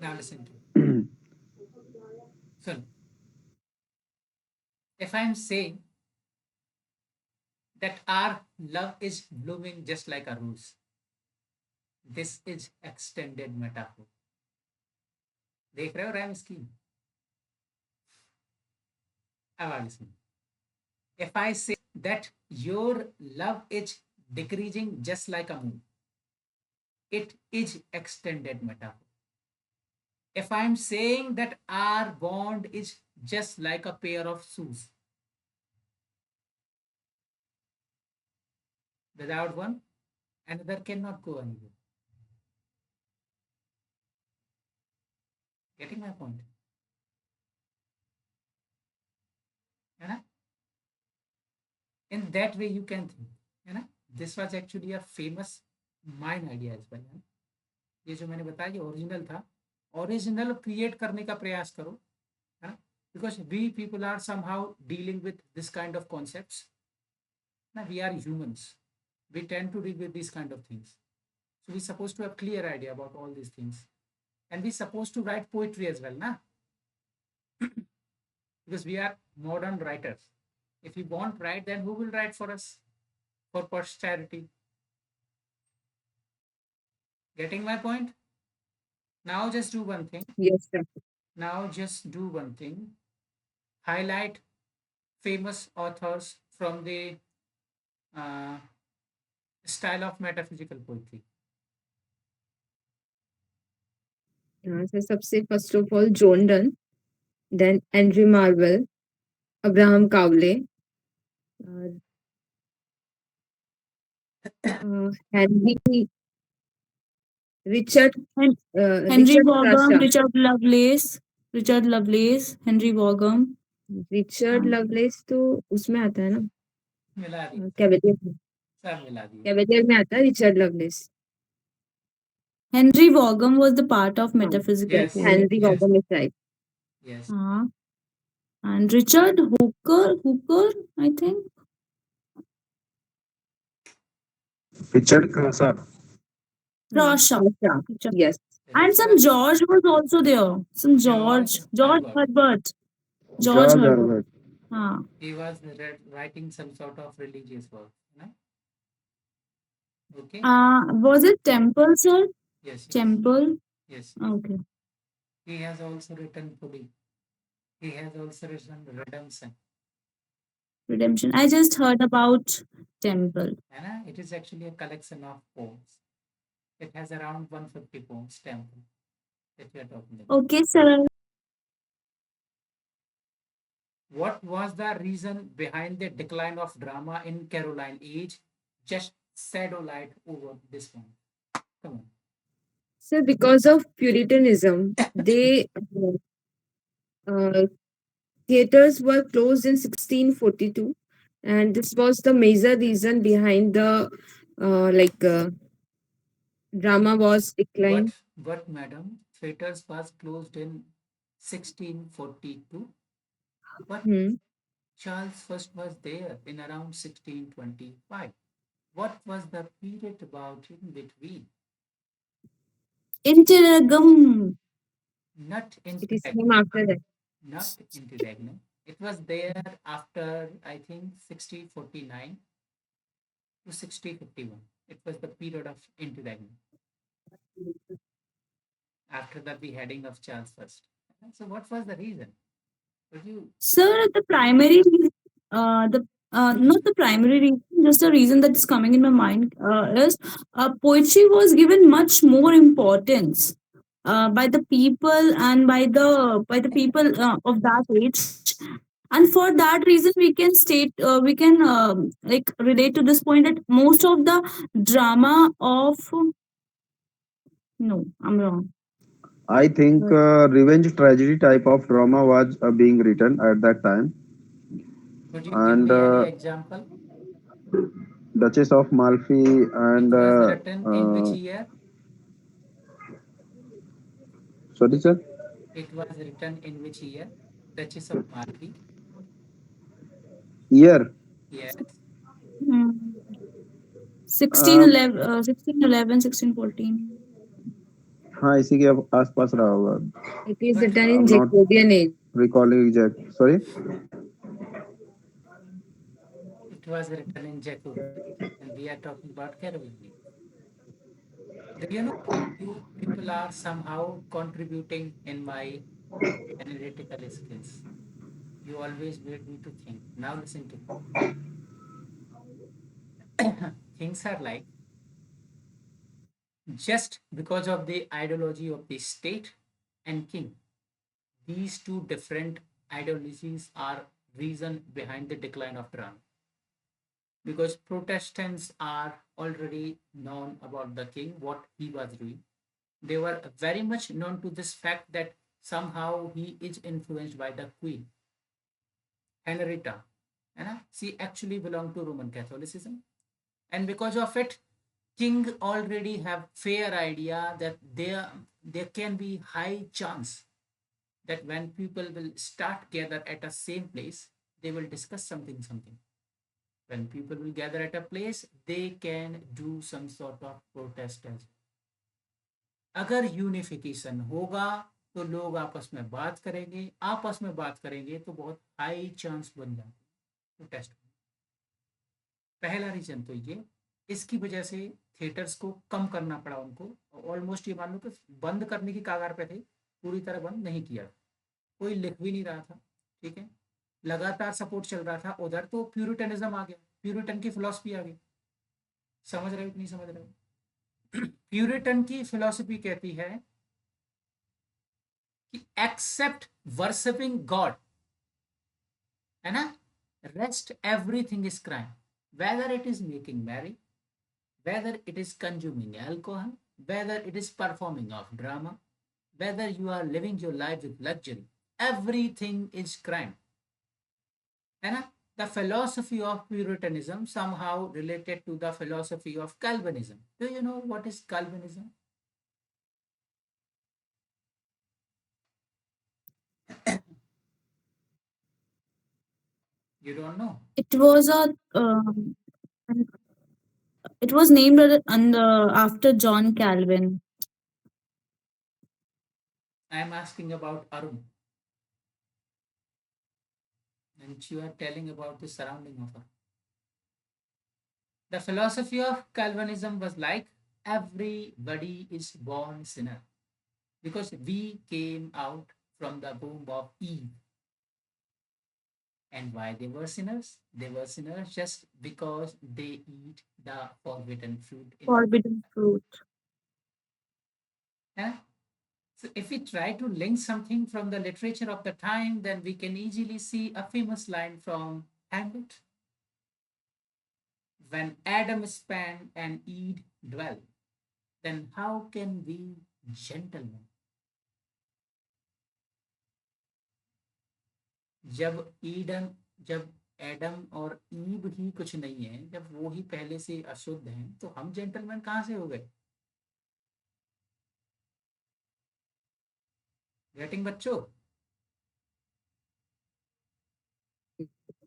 B: Now listen to me. So if I am saying that our love is blooming just like a rose, this is extended metaphor। देख रहे हो रैम स्कीम? अब आगे सुनो। If I say that your love is decreasing just like a moon, it is extended metaphor। If I am saying that our bond is just like a pair of shoes, without one, another cannot go anywhere। Getting my point? है ना? In that way you can think, है ना? This was actually a famous mine idea as well। ये जो मैंने बताया ये original था। ओरिजिनल क्रिएट करने का प्रयास करो, है ना? Because we people are somehow dealing with this kind of concepts। ना, we are humans, we tend to deal with these kind of things, so we supposed to have clear idea about all these things, and we supposed to write poetry as well, na? Because we are modern writers। If we won't write, then who will write for us, for posterity? Getting my point? Now just do one thing.
C: Yes, sir.
B: Now just do one thing. Highlight famous authors from the uh, style of metaphysical poetry।
C: यहाँ से सबसे first of all John Donne, then Andrew Marvell, Abraham Cowley, Henry Richard
A: Hen- Henry
C: Richard
A: Vaughan,
C: Crashaw,
A: Richard Lovelace, Henry Vaughan.
C: Richard
A: Um,
C: Lovelace तो उसमें आता है ना,
B: मिला दिए,
C: कैवेलियर में,
B: सब मिला दिए।
C: कैवेलियर में आता है Richard loveless.
A: Henry Vaughan was the part of
C: हाँ,
A: metaphysical
B: Yes,
A: poet.
C: Henry
B: yes,
C: Vaughan is right.
B: yes।
A: हाँ, And Richard Hooker, I think.
D: Richard Clauser.
A: Rasha.
C: Asha.
A: Richard.
C: Yes.
A: And some
B: Richard
A: George was also there. Some
B: George
A: George
B: Herbert.
A: Herbert. George
D: George
A: Herbert.
D: Herbert.
A: Ah.
B: He was writing some sort of religious work. You Okay.
A: Was it Temple, sir?
B: Yes, yes,
A: Temple.
B: yes, yes.
A: Okay.
B: He has also written Pudi. He has also written Redemption.
A: Redemption. I just heard about Temple.
B: It is actually a collection of poems. It has around 150 poems, Temple, that we are talking about.
A: Okay, sir.
B: What was the reason behind the decline of drama in Caroline Age? Just shadow light over this one. Come on.
C: So because of Puritanism, they uh, theaters were closed in 1642, and this was the major reason behind the drama was declined.
B: But madam, theaters was closed in 1642, but
C: Hmm.
B: Charles first was there in around 1625. What was the period about in between?
A: Interregnum.
B: Not
C: It is
B: interregnum.
C: came after that.
B: Not interregnum. It was there after, I think, 1649 to 1651. It was the period of interregnum after the beheading of Charles first. So what was the reason? Would you
A: Sir, the primary reason, the not the primary reason, just a reason that is coming in my mind is poetry was given much more importance by the people and by the people of that age, and for that reason we can like relate to this point that most of the drama of no, I'm wrong.
D: I think revenge tragedy type of drama was being written at that time,
B: could you give
D: and
B: me any example?
D: Duchess of Malfi
B: It
D: and
B: was written in which year?
D: sorry, sir.
B: It was written in which year? Duchess of Malfi.
D: Year.
B: Yes.
A: Hmm.
D: uh,
A: 1611 1614.
D: हाँ इसी के आसपास रहा होगा.
C: It is
B: But
C: written in
D: I'm not
C: Jacobean age.
D: recalling exact. Sorry.
B: it was written in Jacobean age, and we are talking about Caroline age. Do you know you people are somehow contributing in my analytical skills? You always made me to think. Now listen to me. Things are like just because of the ideology of the state and king. These two different ideologies are reason behind the decline of drama. Because Protestants are already known about the king, what he was doing. They were very much known to this fact that somehow he is influenced by the queen, Henrietta. She actually belonged to Roman Catholicism. And because of it, king already have fair idea that there can be high chance that when people will start gather at a same place, they will discuss something. When people will gather at a place, they can do some sort of protest as well. अगर unification होगा तो लोग आपस में बात करेंगे, आपस में बात करेंगे तो बहुत हाई चांस बन जाते हैं प्रोटेस्ट। पहला रीजन तो ये, इसकी वजह से थिएटर्स को कम करना पड़ा उनको। ऑलमोस्ट ये मान लो कि बंद करने की कागार पे थे, पूरी तरह बंद नहीं किया, कोई लिख भी नहीं रहा था, ठीक है, लगातार सपोर्ट चल रहा था उधर, तो प्यूरिटनिज्म आ गया, प्यूरिटन की फिलॉसफी आ गई। समझ रहे हो कि नहीं समझ रहे हो? प्यूरिटन की फिलॉसफी कहती है कि एक्सेप्ट वर्शिपिंग गॉड, है ना, rest everything is crime, whether it is making merry, whether it is consuming alcohol, whether it is performing of drama, whether you are living your life with luxury, everything is crime, है ना? The philosophy of Puritanism somehow related to the philosophy of Calvinism. Do you know what is Calvinism? You don't know?
A: It was a it was named after John Calvin.
B: I am asking about Arun, and you are telling about the surrounding of her. The philosophy of Calvinism was like everybody is born sinner because we came out from the womb of Eve. And why they were sinners? They were sinners just because they eat the forbidden fruit in the
A: Forbidden fruit.
B: eh? So if we try to link something from the literature of the time, then we can easily see a famous line from Hamlet. When Adam spanned and Eve dwell, then how can we gentlemen? जब Eden जब Adam और ewe ही कुछ नहीं है, जब वो ही पहले से अशुद्ध हैं, तो हम जेंटलमैन कहाँ से हो गए? गेटिंग बच्चों?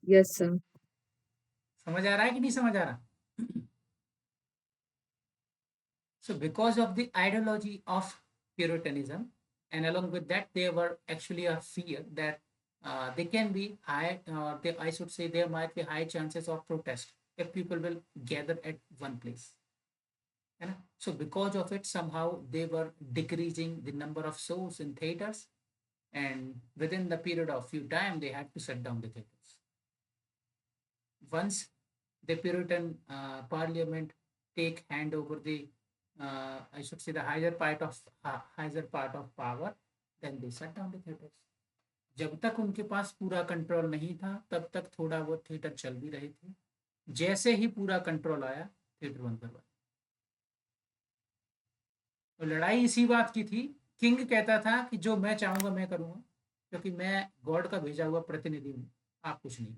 C: Yes, sir.
B: समझ आ रहा है कि नहीं समझ आ रहा? So because of the ideology of Puritanism, and along with that, there were actually a fear that they can be high, I should say there might be high chances of protest if people will gather at one place. है ना? So because of it, somehow they were decreasing the number of shows in theaters, and within the period of few time, they had to shut down the theaters. Once the Puritan Parliament take hand over the, I should say, the higher part of power, then they shut down the theaters. जब तक उनके पास पूरा control नहीं था, तब तक थोड़ा बहुत थिएटर चल भी रहे थे. जैसे ही पूरा कंट्रोल आया, थिएटर बंद करवा. तो लड़ाई इसी बात की थी. किंग कहता था कि जो मैं चाहूंगा मैं करूंगा, क्योंकि मैं गॉड का भेजा हुआ प्रतिनिधि हूँ, आप कुछ नहीं.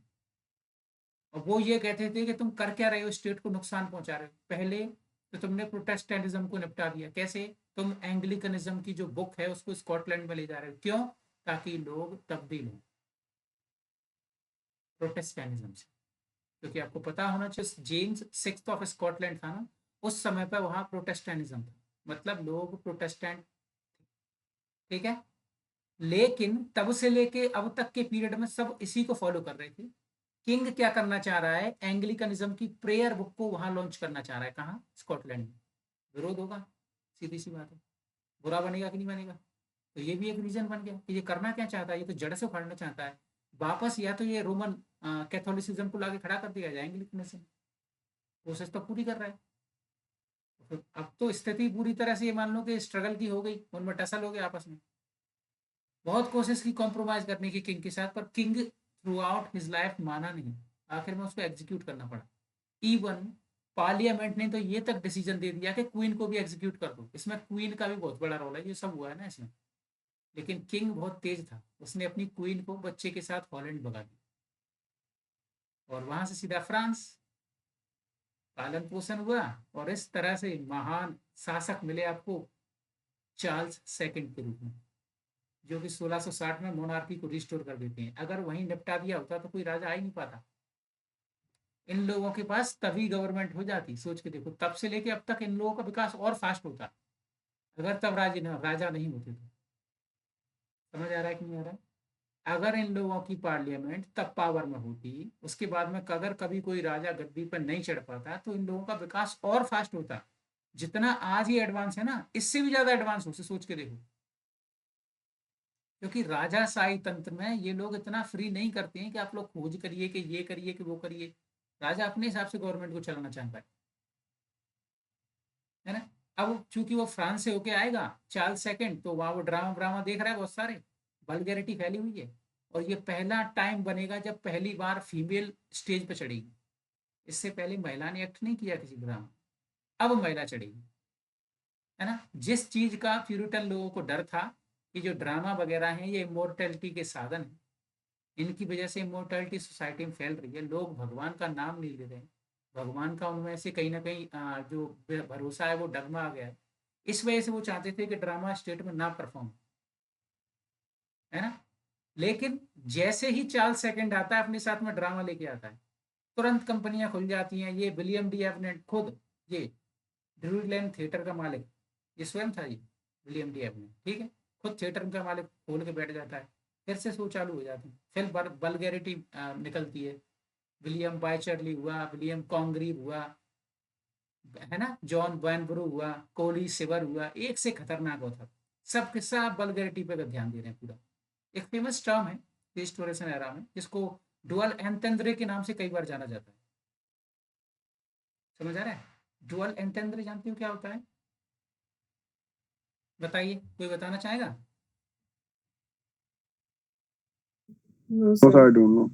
B: और वो ये कहते थे कि तुम कर क्या रहे हो, स्टेट को नुकसान पहुंचा रहे हो. पहले तो तुमने प्रोटेस्टेंटिज्म को निपटा दिया. कैसे? तुम एंग्लिकनिज्म की जो बुक है उसको स्कॉटलैंड में ले जा रहे हो. क्यों? ताकि लोग तब्दील हो प्रोटेस्टेंटिज्म से. क्योंकि आपको पता होना चाहिए, जेम्स सिक्स्थ ऑफ स्कॉटलैंड था ना, उस समय पर वहां प्रोटेस्टेंटिज्म था, मतलब लोग प्रोटेस्टेंट. ठीक है. लेकिन तब से लेके अब तक के पीरियड में सब इसी को फॉलो कर रहे थे. किंग क्या करना चाह रहा है? एंग्लिकनिज्म की प्रेयर बुक को वहां लॉन्च करना चाह रहा है. कहाँ? स्कॉटलैंड में. विरोध होगा, सीधी सी बात है. बुरा बनेगा कि नहीं बनेगा? तो ये भी एक रीजन बन गया कि ये करना क्या चाहता है. ये तो जड़ से उखाड़ना चाहता है वापस. या तो ये रोमन कैथोलिसिज्म को लाके खड़ा कर दिया जाए, एंग्लिकनिज्म कोशिश तो पूरी कर रहा है. तो अब तो स्थिति पूरी तरह से ये मान लो कि स्ट्रगल की हो गई, उनमें टसल हो गए आपस में. बहुत कोशिश की कॉम्प्रोमाइज करने की किंग के साथ, पर king through out his life माना नहीं. आखिर में उसको एग्जीक्यूट करना पड़ा. इवन पार्लियामेंट ने तो ये तक डिसीजन दे दिया कि क्वीन को भी एग्जीक्यूट कर दो. इसमें क्वीन का भी बहुत बड़ा रोल है, ये सब हुआ है ना इसमें. लेकिन किंग बहुत तेज था, उसने अपनी क्वीन को बच्चे के साथ हॉलैंड भगा दिया और वहां से सीधा फ्रांस. पालन पोषण हुआ और इस तरह से महान शासक मिले आपको चार्ल्स सेकंड के रूप में, जो कि 1660 में मोनार्की को रिस्टोर कर देते हैं. अगर वहीं निपटा दिया होता तो कोई राजा आ ही नहीं पाता. इन लोगों के पास तभी गवर्नमेंट हो जाती. सोच के देखो, तब से लेके अब तक इन लोगों का विकास और फास्ट होता अगर तब राजा नहीं होते तो. समझ आ रहा है कि नहीं आ रहा है? अगर इन लोगों की पार्लियामेंट तब पावर में होती, उसके बाद में अगर कभी कोई राजा गद्दी पर नहीं चढ़ पाता, तो इन लोगों का विकास और फास्ट होता. जितना आज ही एडवांस है ना, इससे भी ज्यादा एडवांस हो. सोच के देखो, क्योंकि राजाशाही तंत्र में ये लोग इतना फ्री नहीं करते हैं कि आप लोग खोज करिए कि ये करिए कि वो करिए. राजा अपने हिसाब से गवर्नमेंट को चलाना चाहता है ना. अब चूंकि वो फ्रांस से होके आएगा चार्ल्स सेकंड, तो वहां वो ड्रामा ड्रामा देख रहा है बहुत सारे, वल्गैरिटी फैली हुई है. और ये पहला टाइम बनेगा जब पहली बार फीमेल स्टेज पे चढ़ेगी. इससे पहले महिला ने एक्ट नहीं किया किसी ड्रामा. अब महिला चढ़ेगी, है ना. जिस चीज का प्यूरिटन लोगों को डर था कि जो ड्रामा वगैरह हैं ये इमोर्टैलिटी के साधन है, इनकी वजह से इमोर्टैलिटी सोसाइटी में फैल रही है, लोग भगवान का नाम नहीं ले रहे हैं, भगवान का उनमें से कहीं ना कहीं जो भरोसा है वो डगमा गया है. इस वजह से वो चाहते थे कि ड्रामा स्टेट में ना परफॉर्म, है ना. लेकिन जैसे ही चार्ल्स सेकंड आता है अपने साथ में ड्रामा लेके आता है, तुरंत कंपनियां खुल जाती हैं। ये विलियम डी एवनेट खुद, ये ड्रूलैंड थिएटर का मालिक, ये स्वयं था ये विलियम डी एवनेट, ठीक है, खुद थिएटर का मालिक खोल के बैठ जाता है। फिर से शो चालू हो जाते हैं, फिर बल्गैरिटी निकलती है। विलियम बायचर्ली हुआ, विलियम कॉन्ग्रीव हुआ, है ना, जॉन वैनब्रू हुआ, कोली सिवर हुआ, एक से खतरनाक होता, सब के सब बल्गैरिटी पे ध्यान दे रहे हैं पूरा। एक फेमस टर्म है रिस्टोरेशन एरा में, जिसको डुअल एंटेंद्रे के नाम से कई बार जाना जाता है। समझ आ रहा है? डुअल एंटेंद्रे जानते हो क्या होता है? बताइए, कोई बताना चाहेगा?
C: No,
D: No, sir,
C: sir.
D: I don't know.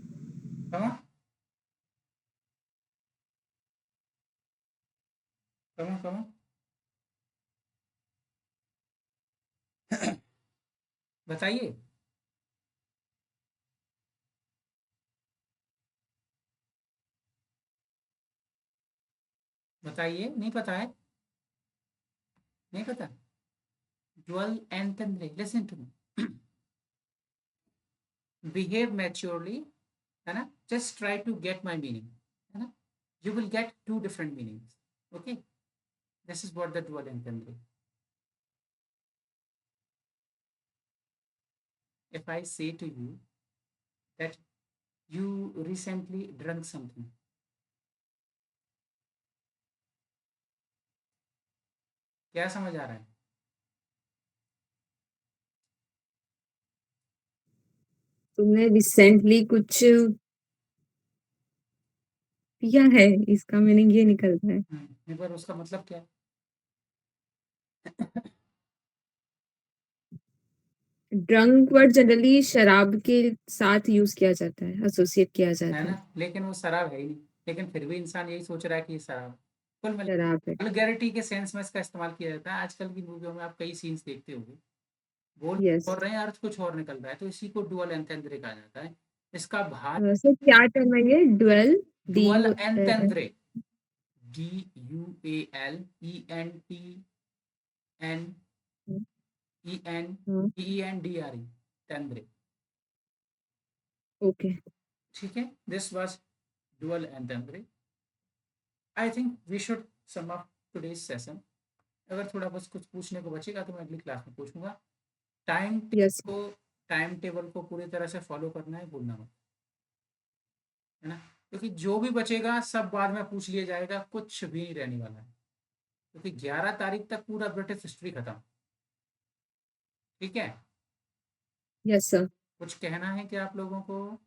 B: कमा कमा कमा बताइए। बताइए, नहीं पता है? नहीं पता? Dual entendre, listen to me, behave maturely, है ना, just try to get my meaning, है ना, you will get two different meanings. Okay, this is what the dual entendre. If I say to you that you recently drank something, क्या समझ आ रहा है?
C: तुमने recently कुछ पिया है, इसका मीनिंग ये निकलता है।
B: एक बार उसका मतलब क्या है?
C: ड्रंक वर्ड जनरली शराब के साथ यूज किया जाता है, एसोसिएट किया
B: है
C: जाता
B: ना,
C: है।
B: लेकिन वो शराब है ही नहीं, लेकिन फिर भी इंसान यही सोच रहा है कि ये शराब। कुल मिला
C: शराब है।
B: वल्गैरिटी के सेंस में इसका इस्तेमाल किया जाता है। आजकल की मूवियों में आप कई सीन्स देखते होंगे, बोल
C: यस।
B: और रहे हैं, अर्थ कुछ और निकल रहा है, तो इसी को डुअल एंटेंद्रे कहा जाता है। इसका भार
C: सर क्या टर्म है ये? Dwell, D
B: dual
C: U
B: entendre, DUAL ENTENDRE, टेंद्रे,
C: ओके।
B: ठीक है। This was dual entendre. I think we should sum up today's session. अगर थोड़ा बस कुछ पूछने को बचेगा तो मैं अगली क्लास में पूछूंगा। Time
C: yes.
B: को टाइम टेबल को पूरी तरह से फॉलो करना है, भूलना मत, है ना, क्योंकि जो भी बचेगा सब बाद में पूछ लिया जाएगा, कुछ भी नहीं रहने वाला है, क्योंकि 11 तारीख तक पूरा ब्रिटिश हिस्ट्री खत्म, ठीक है।
C: Yes sir.
B: कुछ कहना है क्या आप लोगों को?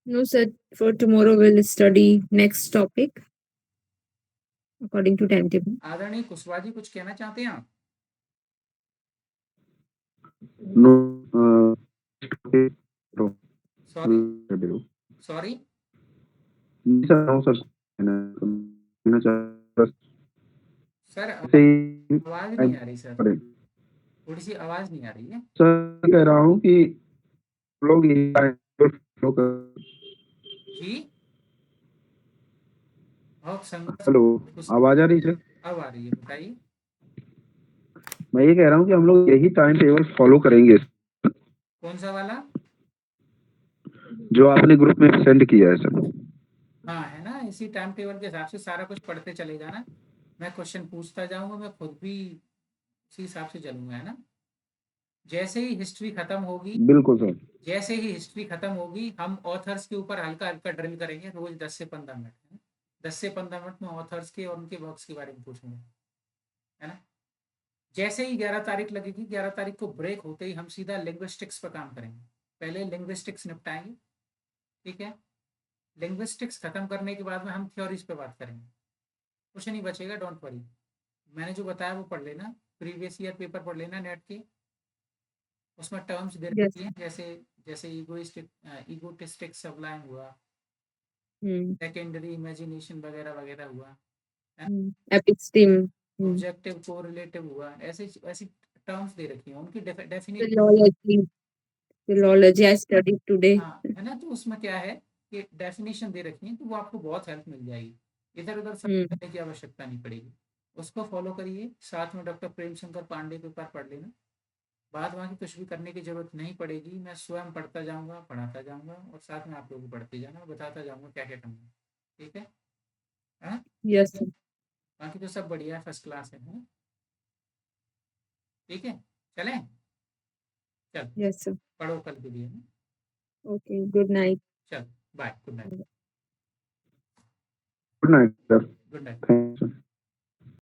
C: No sir, for tomorrow will study next topic according to time table.
B: आदरणीय कुशवाहा जी, कुछ कहना चाहते हैं आप?
D: No, okay, no,
B: sorry
D: schedule.
B: Sorry
D: नहीं सर, no सर, कहना चाह बस
B: सर,
D: ऐसे ही
B: आवाज
D: टाइम
B: नहीं आ रही सर,
D: पड़े।
B: थोड़ी सी आवाज नहीं आ रही है।
D: सर कह रहा हूँ कि लोग ये टाइम फॉलो कर।
B: जी, बहुत संघर्ष।
D: हेलो, आवाज आ रही है सर?
B: अब आ रही है, बताइए।
D: मैं ये कह रहा हूँ कि हम लोग यही टाइम टेबल फॉलो करेंगे
B: कौन सा वाला?
D: जो आपने ग्रुप में सेंड किया है सर।
B: हाँ, है ना, इसी टाइम टेबल के हिसाब से सारा कुछ पढ़ते चले जाना। मैं क्वेश्चन पूछता जाऊंगा, मैं खुद भी उसी हिसाब से चलूंगा, है ना। जैसे ही हिस्ट्री खत्म होगी,
D: बिल्कुल सर।
B: जैसे ही हिस्ट्री खत्म होगी, हम ऑथर्स के ऊपर हल्का हल्का ड्रिल करेंगे रोज 10 से 15 मिनट, है ना? 10 से 15 मिनट में ऑथर्स के और उनके वर्क्स के बारे में पूछूंगा, है ना। जैसे ही 11 तारीख लगेगी, 11 तारीख को ब्रेक होते ही हम सीधा लिंग्विस्टिक्स पर काम करेंगे। पहले लिंग्विस्टिक्स निपटाएंगे, ठीक है। लिंग्विस्टिक्स खत्म करने के बाद में हम थ्योरीज पे बात करेंगे। कुछ नहीं बचेगा, डोंट वरी। मैंने जो बताया वो पढ़ लेना, प्रीवियस ईयर पेपर पढ़ लेना नेट के, उसमें टर्म्स दे
C: यस।
B: रखी हैं, जैसे जैसे ईगोटिस्टिक सबलाइन हुआ, सेकेंडरी इमेजिनेशन वगैरह वगैरह हुआ,
C: एपिस्टीम,
B: ऑब्जेक्टिव कोरिलेटिव हुआ, ऐसे ऐसी टर्म्स दे रखी हैं, उनकी definite.
C: Philology, philology I study today.
B: हाँ, है ना, तो उसमें क्या है कि डेफिनेशन दे रखी है, तो वो आपको बहुत हेल्प मिल जाएगी, इधर उधर सर्च करने की आवश्यकता नहीं पड़ेगी। उसको फॉलो करिए, साथ में डॉक्टर प्रेम शंकर पांडे के ऊपर पढ़ लेना, बाद वहाँ की कुछ भी करने की जरूरत नहीं पड़ेगी, मैं स्वयं पढ़ता जाऊँगा, पढ़ाता जाऊँगा और साथ में आप लोग भी पढ़ते जाना और बताता जाऊँगा क्या क्या करना है। ठीक है? हाँ,
C: Yes, sir.
B: बाकी तो सब बढ़िया है, फर्स्ट क्लास है ना? ठीक है, चलें? चल,
C: Yes, sir.
B: पढ़ो कल के लिए।
C: Okay. Good night.
B: चल, bye, good night.
D: Good night, sir.
B: Good night.
D: Thank you.